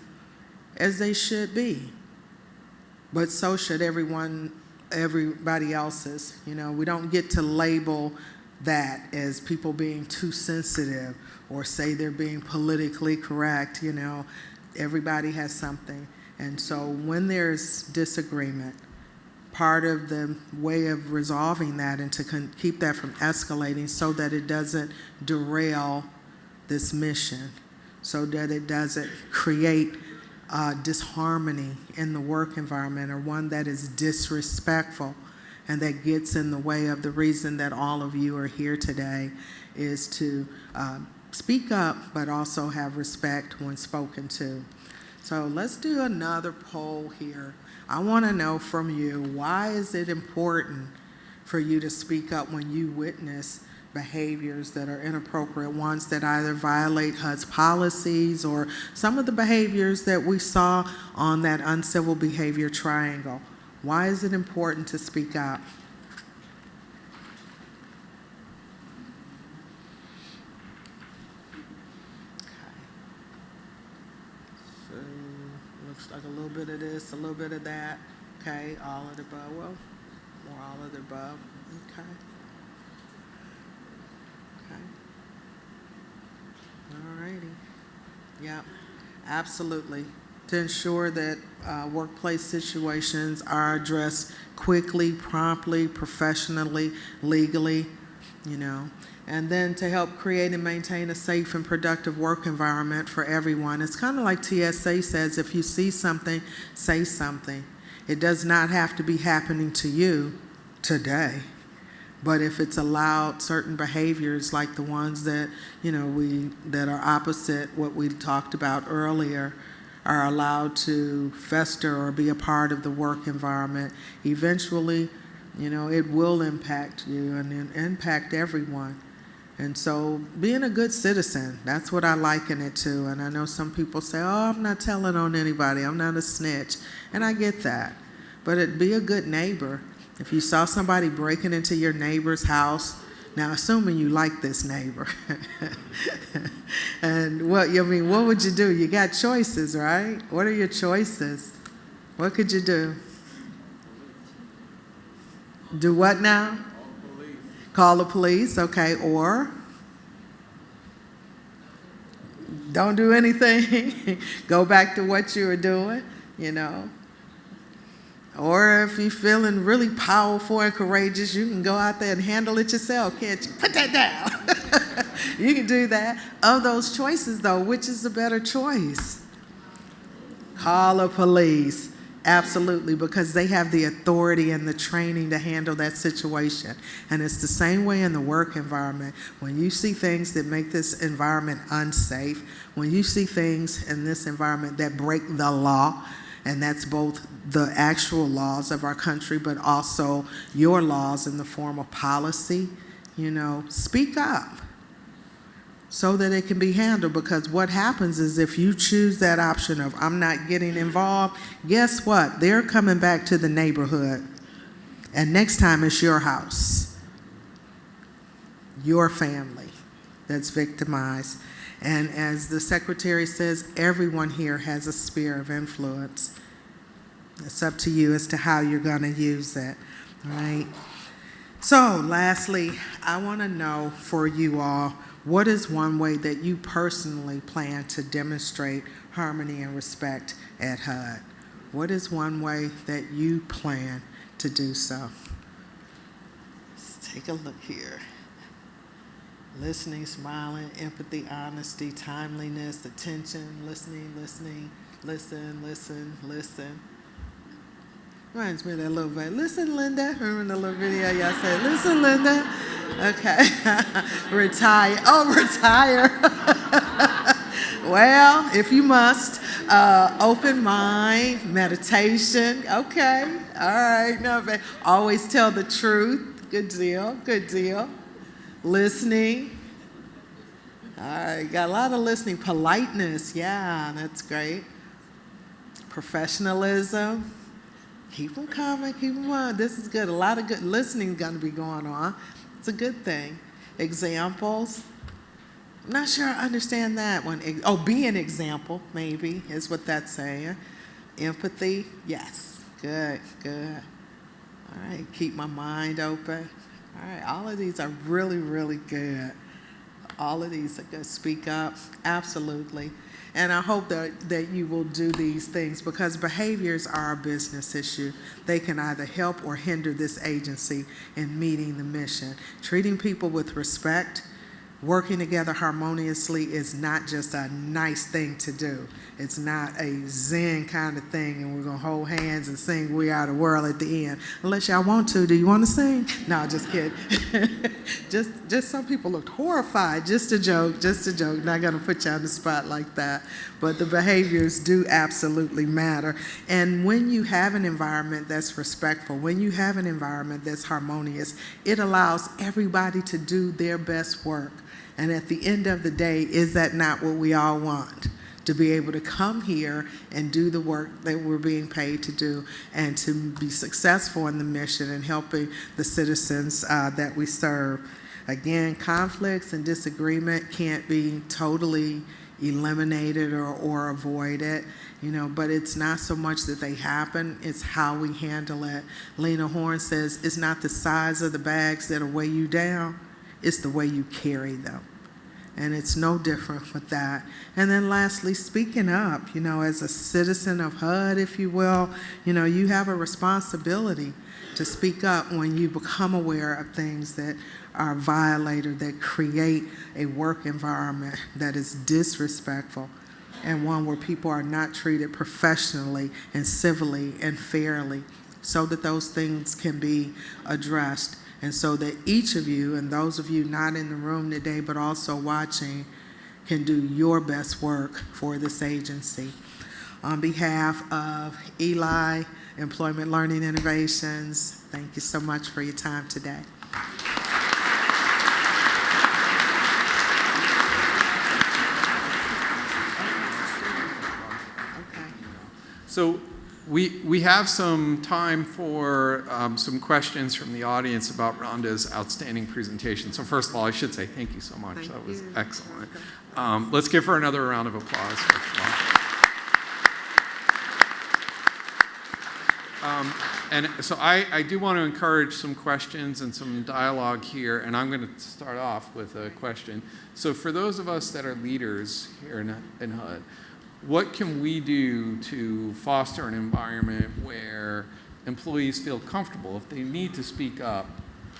as they should be. But so should everybody else's. You know, we don't get to label that as people being too sensitive or say they're being politically correct. You know, everybody has something. And so when there's disagreement, part of the way of resolving that and to keep that from escalating so that it doesn't derail this mission, so that it doesn't create disharmony in the work environment, or one that is disrespectful and that gets in the way of the reason that all of you are here today, is to speak up but also have respect when spoken to. So let's do another poll here. I want to know from you, why is it important for you to speak up when you witness behaviors that are inappropriate, ones that either violate HUD's policies or some of the behaviors that we saw on that uncivil behavior triangle? Why is it important to speak up? So, looks like a little bit of this, a little bit of that. Okay, all of the above. Well, more all of the above. Okay. All righty. Yeah, absolutely. To ensure that workplace situations are addressed quickly, promptly, professionally, legally, you know. And then to help create and maintain a safe and productive work environment for everyone. It's kind of like TSA says, if you see something, say something. It does not have to be happening to you today. But if it's allowed, certain behaviors like the ones that, you know, that are opposite what we talked about earlier are allowed to fester or be a part of the work environment, eventually, you know, it will impact you and impact everyone. And so being a good citizen, that's what I liken it to. And I know some people say, oh, I'm not telling on anybody, I'm not a snitch. And I get that. But be a good neighbor. If you saw somebody breaking into your neighbor's house, now assuming you like this neighbor, and what would you do? You got choices, right? What are your choices? What could you do? Do what now? Call the police, okay, or don't do anything. Go back to what you were doing, you know. Or if you're feeling really powerful and courageous, you can go out there and handle it yourself, can't you? Put that down. You can do that. Of those choices, though, which is the better choice? Call the police. Absolutely, because they have the authority and the training to handle that situation. And it's the same way in the work environment. When you see things that make this environment unsafe, when you see things in this environment that break the law, and that's both the actual laws of our country, but also your laws in the form of policy, speak up so that it can be handled. Because what happens is if you choose that option of I'm not getting involved, guess what? They're coming back to the neighborhood. And next time it's your house, your family that's victimized. And as the secretary says, everyone here has a sphere of influence. It's up to you as to how you're going to use it, all right? So lastly, I want to know for you all, what is one way that you personally plan to demonstrate harmony and respect at HUD? What is one way that you plan to do so? Let's take a look here. Listening, smiling, empathy, honesty, timeliness, attention, listening, listen. Reminds me of that little video. Listen, Linda. Remember the little video y'all said, listen, Linda. Okay. Retire. Oh, retire. Well, if you must, open mind, meditation. Okay. All right. No, always tell the truth. Good deal. Listening. All right. Got a lot of listening. Politeness. Yeah, that's great. Professionalism. Keep them coming, keep them on. This is good. A lot of good listening is going to be going on. It's a good thing. Examples. I'm not sure I understand that one. Oh, be an example, maybe, is what that's saying. Empathy, yes. Good. All right, keep my mind open. All right, all of these are really, really good. All of these are good. Speak up, absolutely. And I hope that you will do these things, because behaviors are a business issue. They can either help or hinder this agency in meeting the mission. Treating people with respect, working together harmoniously is not just a nice thing to do. It's not a Zen kind of thing and we're going to hold hands and sing We Are the World at the end. Unless y'all want to. Do you want to sing? No, just kidding. just some people looked horrified. Just a joke. Not going to put you on the spot like that. But the behaviors do absolutely matter. And when you have an environment that's respectful, when you have an environment that's harmonious, it allows everybody to do their best work. And at the end of the day, is that not what we all want? To be able to come here and do the work that we're being paid to do, and to be successful in the mission and helping the citizens that we serve. Again, conflicts and disagreement can't be totally eliminated or avoided, but it's not so much that they happen, it's how we handle it. Lena Horne says, it's not the size of the bags that'll weigh you down, it's the way you carry them. And it's no different with that. And then lastly, speaking up, as a citizen of HUD, if you will, you have a responsibility to speak up when you become aware of things that are violated, that create a work environment that is disrespectful, and one where people are not treated professionally and civilly and fairly, so that those things can be addressed. And so that each of you, and those of you not in the room today but also watching, can do your best work for this agency. On behalf of Eli Employment Learning Innovations, thank you so much for your time today. So we have some time for some questions from the audience about Rhonda's outstanding presentation. So first of all, I should say thank you so much. That was excellent. Let's give her another round of applause. And so I do want to encourage some questions and some dialogue here, and I'm going to start off with a question. So for those of us that are leaders here in HUD, what can we do to foster an environment where employees feel comfortable, if they need to speak up,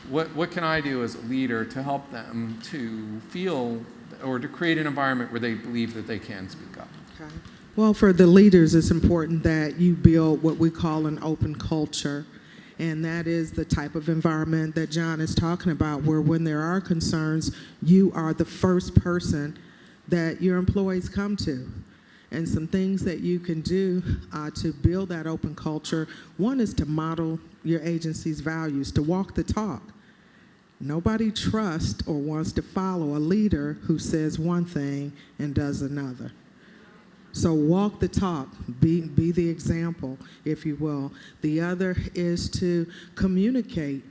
what can I do as a leader to help them to feel or to create an environment where they believe that they can speak up? Okay. Well, for the leaders, it's important that you build what we call an open culture. And that is the type of environment that John is talking about, where when there are concerns, you are the first person that your employees come to. And some things that you can do to build that open culture, one is to model your agency's values, to walk the talk. Nobody trusts or wants to follow a leader who says one thing and does another. So walk the talk, be the example, if you will. The other is to communicate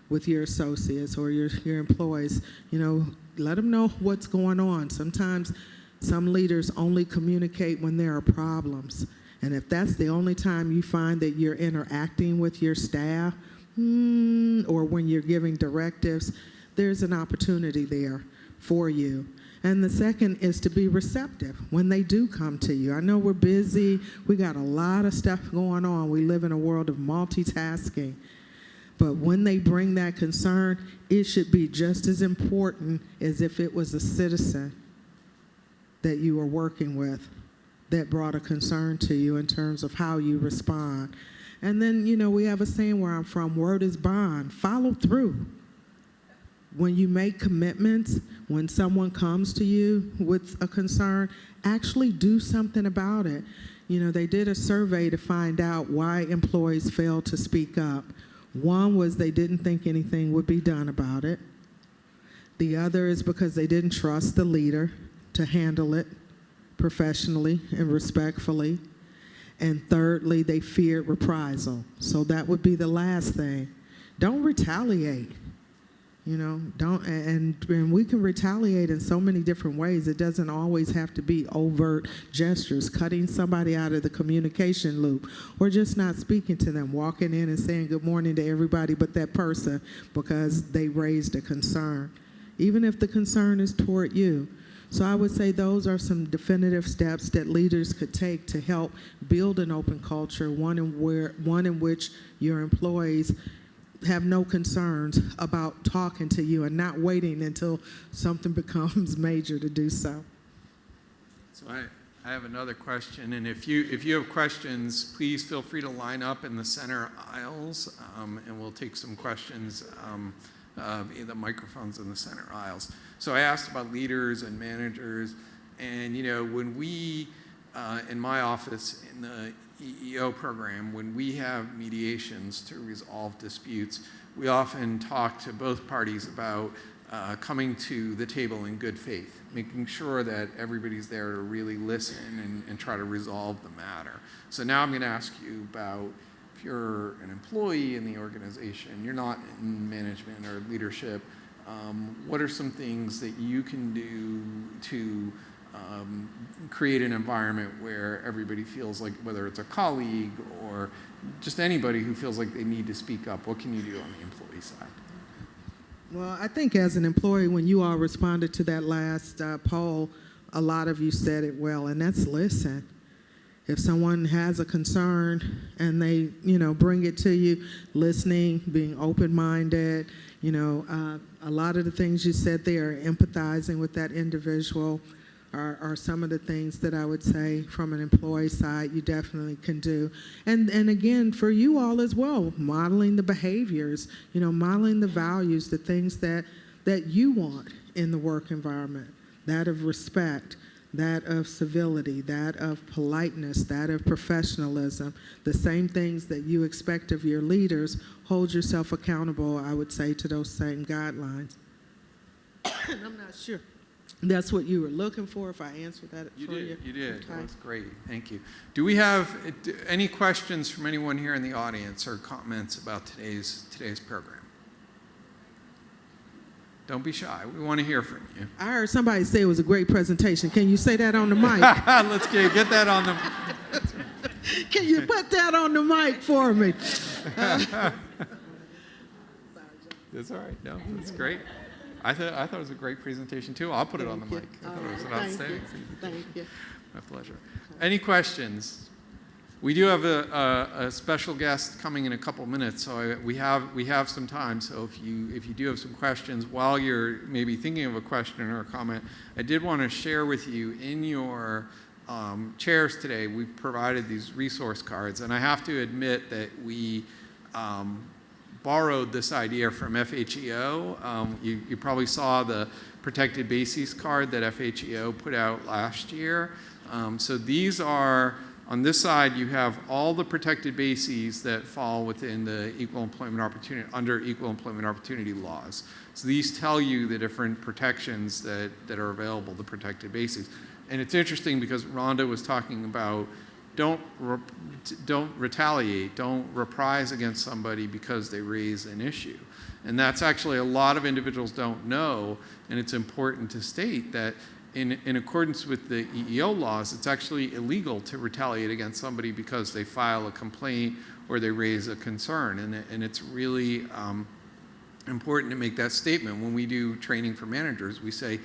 with your associates or your employees. You know, let them know what's going on. Sometimes some leaders only communicate when there are problems. And if that's the only time you find that you're interacting with your staff, or when you're giving directives, there's an opportunity there for you. And the second is to be receptive when they do come to you. I know we're busy. We got a lot of stuff going on. We live in a world of multitasking. But when they bring that concern, it should be just as important as if it was a citizen that you were working with that brought a concern to you in terms of how you respond. And then, you know, we have a saying where I'm from, word is bond. Follow through. When you make commitments, when someone comes to you with a concern, actually do something about it. You know, they did a survey to find out why employees failed to speak up. One was they didn't think anything would be done about it. The other is because they didn't trust the leader to handle it professionally and respectfully. And thirdly, they feared reprisal. So that would be the last thing. Don't retaliate. You know, and we can retaliate in so many different ways. It doesn't always have to be overt gestures, cutting somebody out of the communication loop, or just not speaking to them, walking in and saying good morning to everybody but that person because they raised a concern, even if the concern is toward you. So I would say those are some definitive steps that leaders could take to help build an open culture, one in which your employees have no concerns about talking to you and not waiting until something becomes major to do so. So I have another question, and if you have questions, please feel free to line up in the center aisles, and we'll take some questions via the microphones in the center aisles. So I asked about leaders and managers, and you know, when we in my office in the EEO program, when we have mediations to resolve disputes, we often talk to both parties about coming to the table in good faith, making sure that everybody's there to really listen and try to resolve the matter. So now I'm going to ask you about, if you're an employee in the organization, you're not in management or leadership, what are some things that you can do to create an environment where everybody feels like, whether it's a colleague or just anybody who feels like they need to speak up, what can you do on the employee side? Well, I think as an employee, when you all responded to that last poll, a lot of you said it well, and that's listen. If someone has a concern and they, you know, bring it to you, listening, being open-minded, you know, a lot of the things you said there, empathizing with that individual, are some of the things that I would say from an employee side you definitely can do. And again, for you all as well, modeling the behaviors, you know, modeling the values, the things that you want in the work environment, that of respect, that of civility, that of politeness, that of professionalism, the same things that you expect of your leaders. Hold yourself accountable, I would say, to those same guidelines. I'm not sure that's what you were looking for, if I answered that for you. You did. Okay. That was great. Thank you. Do we have any questions from anyone here in the audience or comments about today's program? Don't be shy. We want to hear from you. I heard somebody say it was a great presentation. Can you say that on the mic? Let's get that on the... Can you put that on the mic for me? That's all right. No, that's great. I thought it was a great presentation too. I'll put it on the mic. I thought it was an outstanding presentation. Thank you. My pleasure. Any questions? We do have a special guest coming in a couple minutes, so we have some time. So if you do have some questions while you're maybe thinking of a question or a comment, I did want to share with you in your chairs today, we provided these resource cards, and I have to admit that we borrowed this idea from FHEO. You probably saw the Protected Bases card that FHEO put out last year. So these are, on this side, you have all the protected bases that fall within the equal employment opportunity, under equal employment opportunity laws. So these tell you the different protections that are available, the protected bases. And it's interesting because Rhonda was talking about don't retaliate, don't reprise against somebody because they raise an issue. And that's actually a lot of individuals don't know, and it's important to state that in accordance with the EEO laws, it's actually illegal to retaliate against somebody because they file a complaint or they raise a concern. And it's really important to make that statement. When we do training for managers, we say,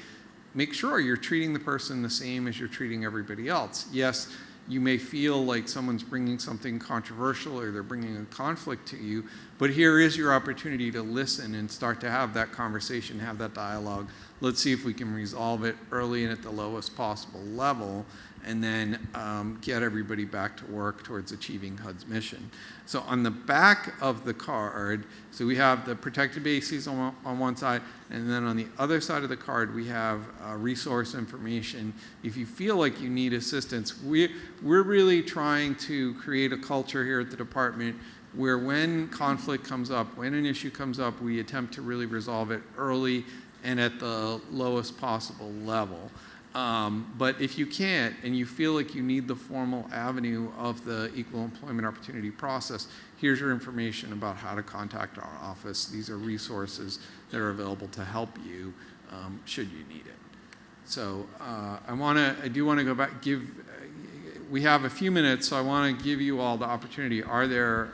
make sure you're treating the person the same as you're treating everybody else. Yes, you may feel like someone's bringing something controversial or they're bringing a conflict to you, but here is your opportunity to listen and start to have that conversation, have that dialogue. Let's see if we can resolve it early and at the lowest possible level, and then get everybody back to work towards achieving HUD's mission. So on the back of the card, so we have the protected bases on one side, and then on the other side of the card, we have resource information. If you feel like you need assistance, we're really trying to create a culture here at the department where when conflict comes up, when an issue comes up, we attempt to really resolve it early and at the lowest possible level. But if you can't and you feel like you need the formal avenue of the equal employment opportunity process, here's your information about how to contact our office. These are resources that are available to help you should you need it. So I do want to go back, we have a few minutes, so I want to give you all the opportunity. Are there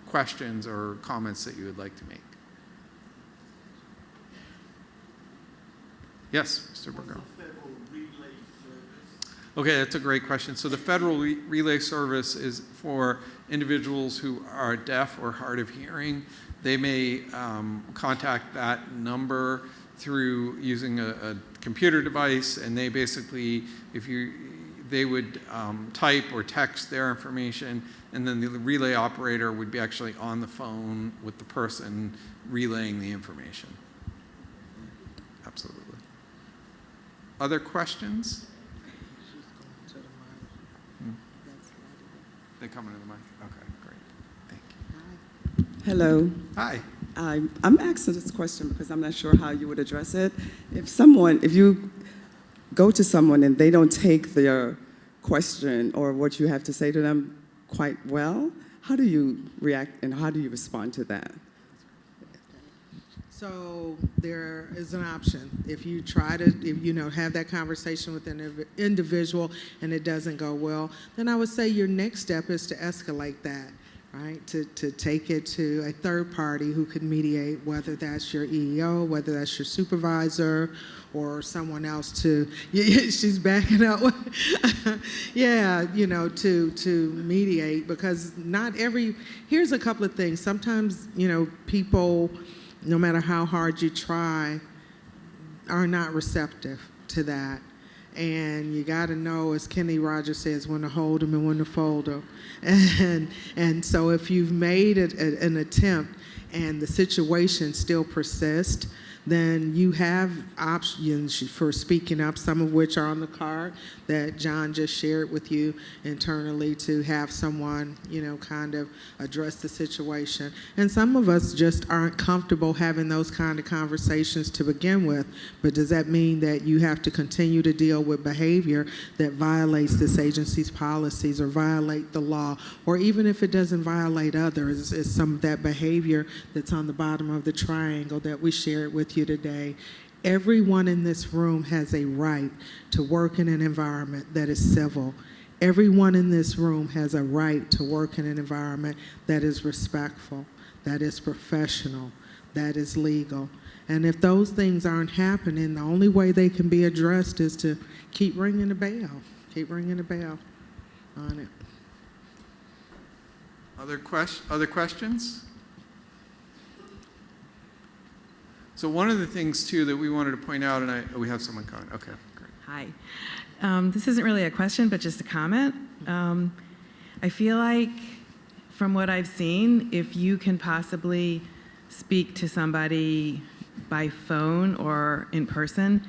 questions or comments that you would like to make? Yes, Mr. Berger. Okay, that's a great question. So the Federal Relay Service is for individuals who are deaf or hard of hearing. They may contact that number through using a computer device, and they basically, they would type or text their information, and then the relay operator would be actually on the phone with the person relaying the information. Absolutely. Other questions? They come into the mic. Okay, great. Thank you. Hello. Hi. I'm asking this question because I'm not sure how you would address it. If you go to someone and they don't take their question or what you have to say to them quite well, how do you react and how do you respond to that? So there is an option. If you try to, have that conversation with an individual and it doesn't go well, then I would say your next step is to escalate that, right? To take it to a third party who could mediate, whether that's your EEO, whether that's your supervisor, or someone else she's backing up. Yeah, to mediate, because here's a couple of things. Sometimes, people, no matter how hard you try, are not receptive to that. And you got to know, as Kenny Rogers says, when to hold them and when to fold them. And so if you've made an attempt and the situation still persists, then you have options for speaking up, some of which are on the card that John just shared with you internally, to have someone, kind of address the situation. And some of us just aren't comfortable having those kind of conversations to begin with. But does that mean that you have to continue to deal with behavior that violates this agency's policies or violate the law? Or even if it doesn't violate others, it's some of that behavior that's on the bottom of the triangle that we shared with you today. Everyone in this room has a right to work in an environment that is civil. Everyone in this room has a right to work in an environment that is respectful, that is professional, that is legal. And if those things aren't happening, the only way they can be addressed is to keep ringing the bell on it. Other questions? So one of the things too that we wanted to point out, and we have someone coming. Okay, great. Hi. This isn't really a question, but just a comment. I feel like, from what I've seen, if you can possibly speak to somebody by phone or in person,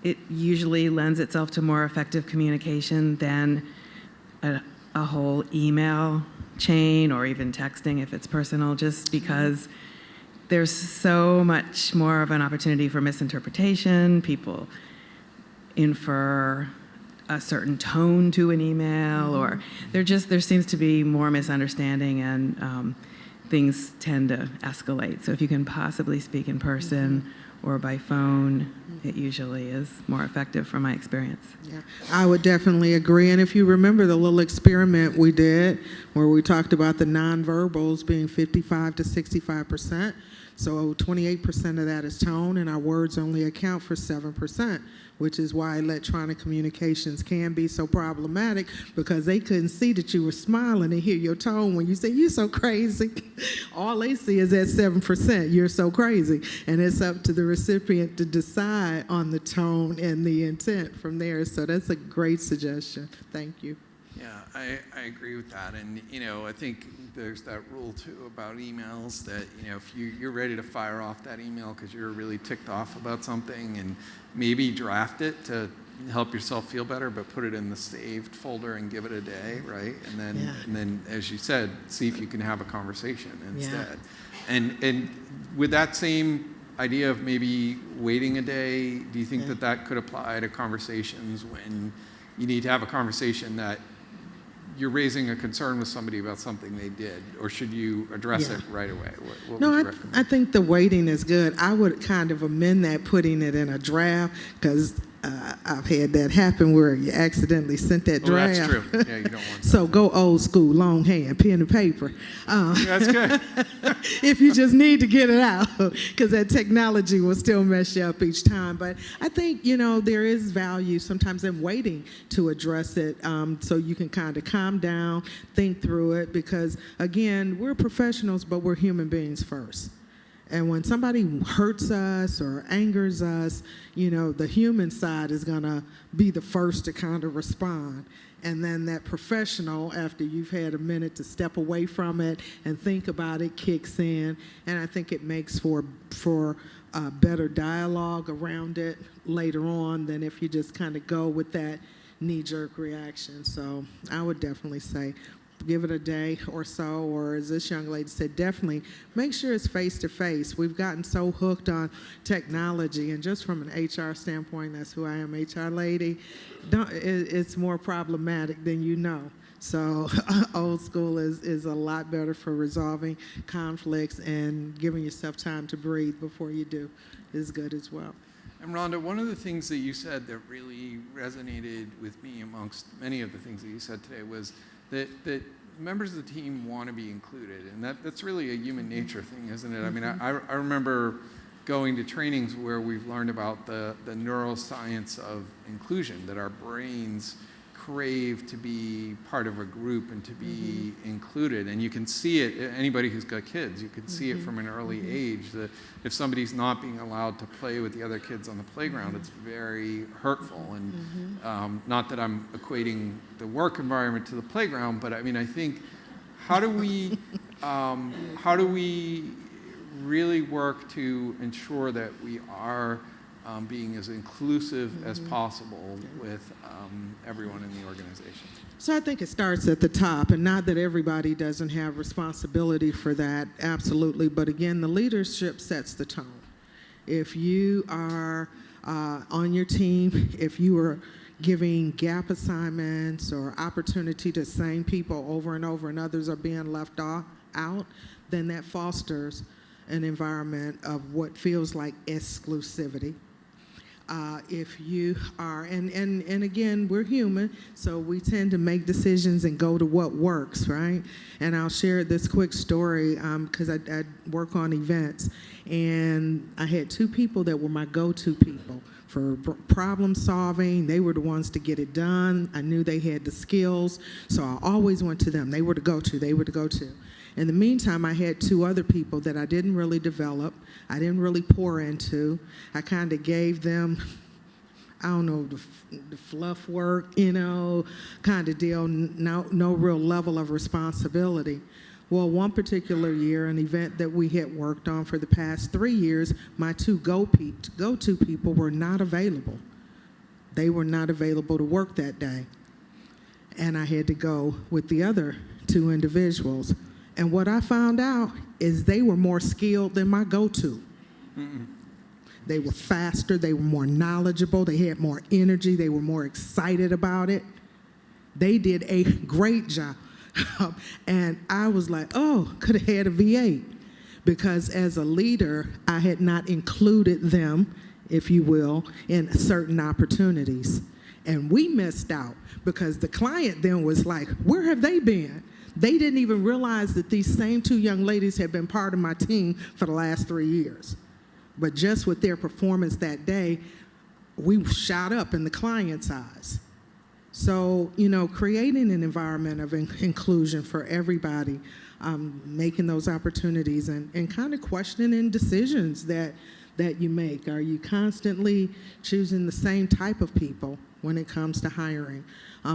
it usually lends itself to more effective communication than a whole email chain or even texting if it's personal, just because there's so much more of an opportunity for misinterpretation. People infer a certain tone to an email, or there seems to be more misunderstanding, and things tend to escalate. So if you can possibly speak in person or by phone, it usually is more effective from my experience. Yeah, I would definitely agree. And if you remember the little experiment we did where we talked about the nonverbals being 55 to 65%, so 28% of that is tone, and our words only account for 7%, which is why electronic communications can be so problematic, because they couldn't see that you were smiling and hear your tone when you say, "You're so crazy." All they see is that 7%, "You're so crazy." And it's up to the recipient to decide on the tone and the intent from there. So that's a great suggestion. Thank you. Yeah, I agree with that. And, I think there's that rule too about emails that, if you're ready to fire off that email because you're really ticked off about something, and maybe draft it to help yourself feel better, but put it in the saved folder and give it a day, right? And then, as you said, see if you can have a conversation instead. And with that same idea of maybe waiting a day, do you think that could apply to conversations when you need to have a conversation that you're raising a concern with somebody about something they did, or should you address it right away? What would you recommend? I think the waiting is good. I would kind of amend that, putting it in a draft, because I've had that happen where you accidentally sent that draft. That's true. Yeah, you don't want that. So go old school, longhand, pen and paper. That's good. If you just need to get it out, because that technology will still mess you up each time. But I think, there is value sometimes in waiting to address it, so you can kind of calm down, think through it, because, again, we're professionals, but we're human beings first. And when somebody hurts us or angers us, the human side is going to be the first to kind of respond. And then that professional, after you've had a minute to step away from it and think about it, kicks in. And I think it makes for better dialogue around it later on than if you just kind of go with that knee-jerk reaction. So I would definitely say, give it a day or so, or as this young lady said, definitely make sure it's face-to-face. We've gotten so hooked on technology, and just from an HR standpoint, that's who I am, HR lady, it's more problematic than you know. So old school is a lot better for resolving conflicts, and giving yourself time to breathe before you do is good as well. And Rhonda, one of the things that you said that really resonated with me amongst many of the things that you said today was that members of the team want to be included, and that's really a human nature thing, isn't it? I mean, I remember going to trainings where we've learned about the neuroscience of inclusion, that our brains crave to be part of a group and to be included. And you can see it, anybody who's got kids, you can see it from an early age, that if somebody's not being allowed to play with the other kids on the playground, it's very hurtful. And not that I'm equating the work environment to the playground, but I mean, I think, how do we really work to ensure that we are being as inclusive as possible with everyone in the organization? So I think it starts at the top, and not that everybody doesn't have responsibility for that, absolutely, but again, the leadership sets the tone. If you are on your team, if you are giving gap assignments or opportunity to same people over and over and others are being left out, then that fosters an environment of what feels like exclusivity. If you are, and again, we're human, so we tend to make decisions and go to what works, right? And I'll share this quick story because I work on events, and I had two people that were my go-to people for problem solving. They were the ones to get it done. I knew they had the skills, so I always went to them. They were the go-to. They were the go-to. In the meantime, I had 2 other people that I didn't really develop. I didn't really pour into. I kind of gave them, I don't know, the fluff work, kind of deal, no real level of responsibility. Well, one particular year, an event that we had worked on for the past 3 years, my 2 go-to people were not available. They were not available to work that day. And I had to go with the other 2 individuals. And what I found out is they were more skilled than my go-to. They were faster, they were more knowledgeable, they had more energy, they were more excited about it. They did a great job. And I was like, oh, could have had a V8. Because as a leader, I had not included them, if you will, in certain opportunities. And we missed out because the client then was like, where have they been? They didn't even realize that these same 2 young ladies had been part of my team for the last 3 years. But just with their performance that day, we shot up in the client's eyes. So, creating an environment of inclusion for everybody, making those opportunities and kind of questioning decisions that you make. Are you constantly choosing the same type of people when it comes to hiring?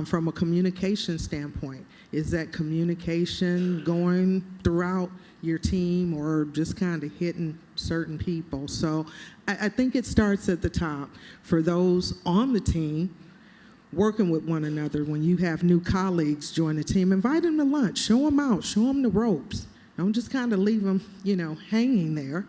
From a communication standpoint, is that communication going throughout your team or just kind of hitting certain people? So I think it starts at the top for those on the team, working with one another. When you have new colleagues join the team, invite them to lunch, show them out, show them the ropes. Don't just kind of leave them, hanging there.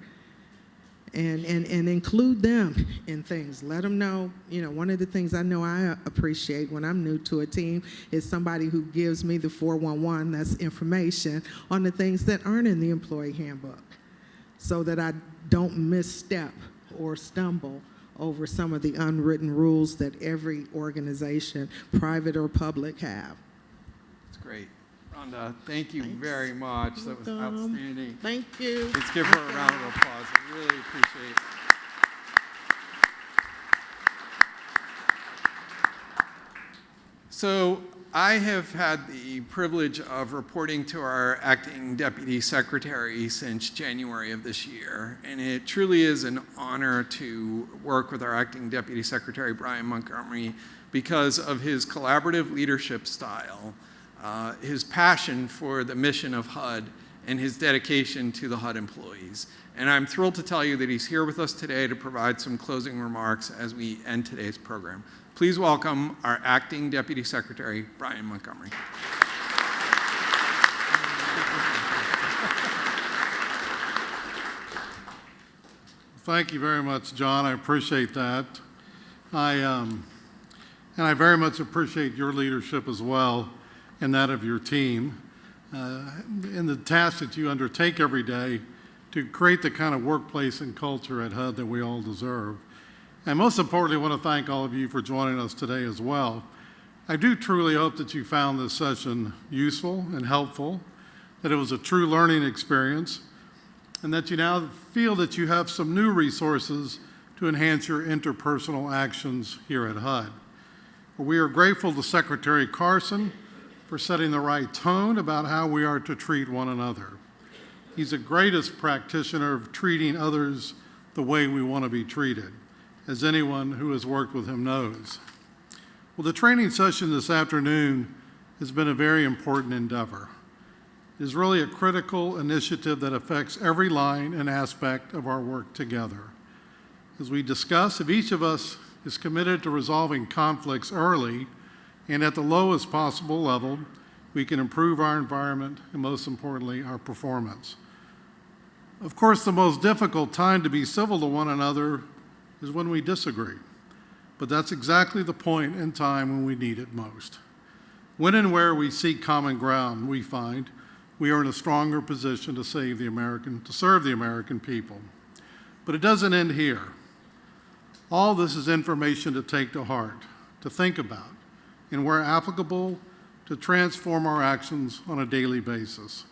And include them in things. Let them know, one of the things I know I appreciate when I'm new to a team is somebody who gives me the 411, that's information on the things that aren't in the employee handbook, so that I don't misstep or stumble over some of the unwritten rules that every organization, private or public, have. That's great. Rhonda, thank you very much. That was outstanding. Thank you. Let's give her a round of applause. I really appreciate it. So I have had the privilege of reporting to our acting deputy secretary since January of this year, and it truly is an honor to work with our acting deputy secretary, Brian Montgomery, because of his collaborative leadership style, his passion for the mission of HUD, and his dedication to the HUD employees. And I'm thrilled to tell you that he's here with us today to provide some closing remarks as we end today's program. Please welcome our Acting Deputy Secretary, Brian Montgomery. Thank you very much, John. I appreciate that. And I very much appreciate your leadership as well and that of your team in the tasks that you undertake every day to create the kind of workplace and culture at HUD that we all deserve. And most importantly, I want to thank all of you for joining us today as well. I do truly hope that you found this session useful and helpful, that it was a true learning experience, and that you now feel that you have some new resources to enhance your interpersonal actions here at HUD. We are grateful to Secretary Carson for setting the right tone about how we are to treat one another. He's the greatest practitioner of treating others the way we want to be treated, as anyone who has worked with him knows. Well, the training session this afternoon has been a very important endeavor. It is really a critical initiative that affects every line and aspect of our work together. As we discuss, if each of us is committed to resolving conflicts early and at the lowest possible level, we can improve our environment and, most importantly, our performance. Of course, the most difficult time to be civil to one another is when we disagree. But that's exactly the point in time when we need it most. When and where we seek common ground, we find we are in a stronger position to serve the American people. But it doesn't end here. All this is information to take to heart, to think about, and where applicable, to transform our actions on a daily basis.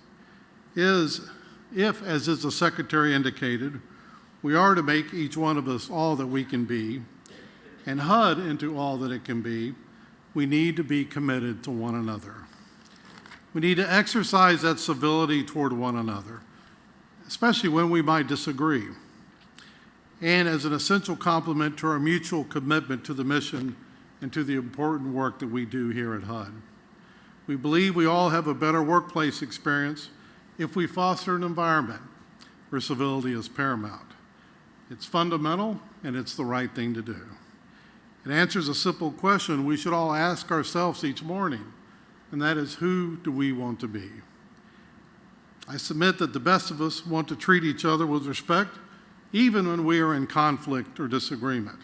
If, as the Secretary indicated, we are to make each one of us all that we can be, and HUD into all that it can be, we need to be committed to one another. We need to exercise that civility toward one another, especially when we might disagree, and as an essential complement to our mutual commitment to the mission and to the important work that we do here at HUD. We believe we all have a better workplace experience if we foster an environment where civility is paramount. It's fundamental, and it's the right thing to do. It answers a simple question we should all ask ourselves each morning, and that is, who do we want to be? I submit that the best of us want to treat each other with respect, even when we are in conflict or disagreement.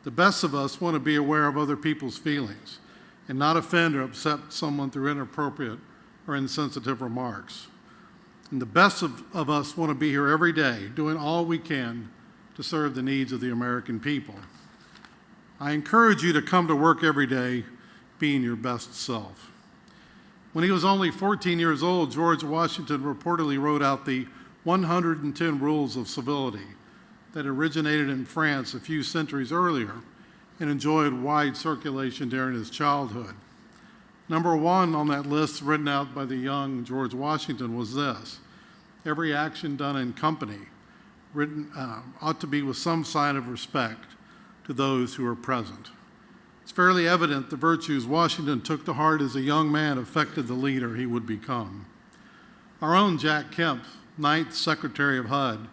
The best of us want to be aware of other people's feelings and not offend or upset someone through inappropriate or insensitive remarks. And the best of us want to be here every day, doing all we can to serve the needs of the American people. I encourage you to come to work every day being your best self. When he was only 14 years old, George Washington reportedly wrote out the 110 rules of civility that originated in France a few centuries earlier and enjoyed wide circulation during his childhood. Number one on that list, written out by the young George Washington, was this: every action done in company ought to be with some sign of respect to those who are present. It's fairly evident the virtues Washington took to heart as a young man affected the leader he would become. Our own Jack Kemp, 9th Secretary of HUD,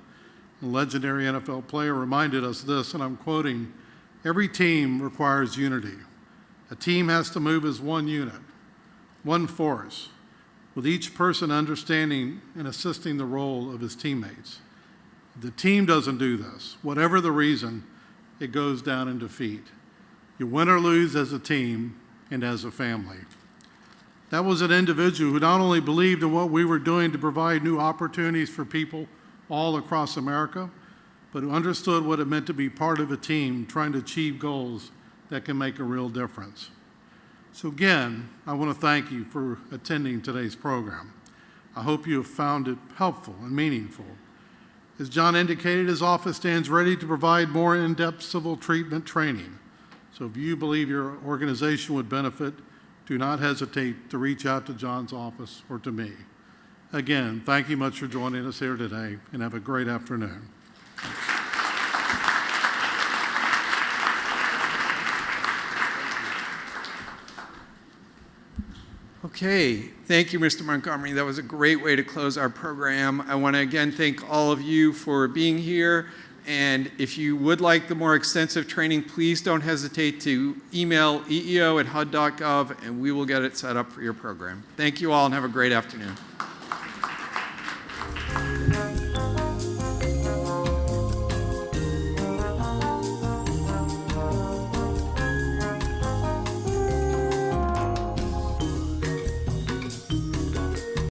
a legendary NFL player, reminded us this, and I'm quoting, "Every team requires unity. A team has to move as one unit, one force, with each person understanding and assisting the role of his teammates. If the team doesn't do this, whatever the reason, it goes down in defeat. You win or lose as a team and as a family." That was an individual who not only believed in what we were doing to provide new opportunities for people all across America, but who understood what it meant to be part of a team trying to achieve goals that can make a real difference. So again, I want to thank you for attending today's program. I hope you have found it helpful and meaningful. As John indicated, his office stands ready to provide more in-depth civil treatment training. So if you believe your organization would benefit, do not hesitate to reach out to John's office or to me. Again, thank you much for joining us here today, and have a great afternoon. Okay, thank you, Mr. Montgomery. That was a great way to close our program. I want to again thank all of you for being here. And if you would like the more extensive training, please don't hesitate to email eeo@hud.gov, and we will get it set up for your program. Thank you all, and have a great afternoon.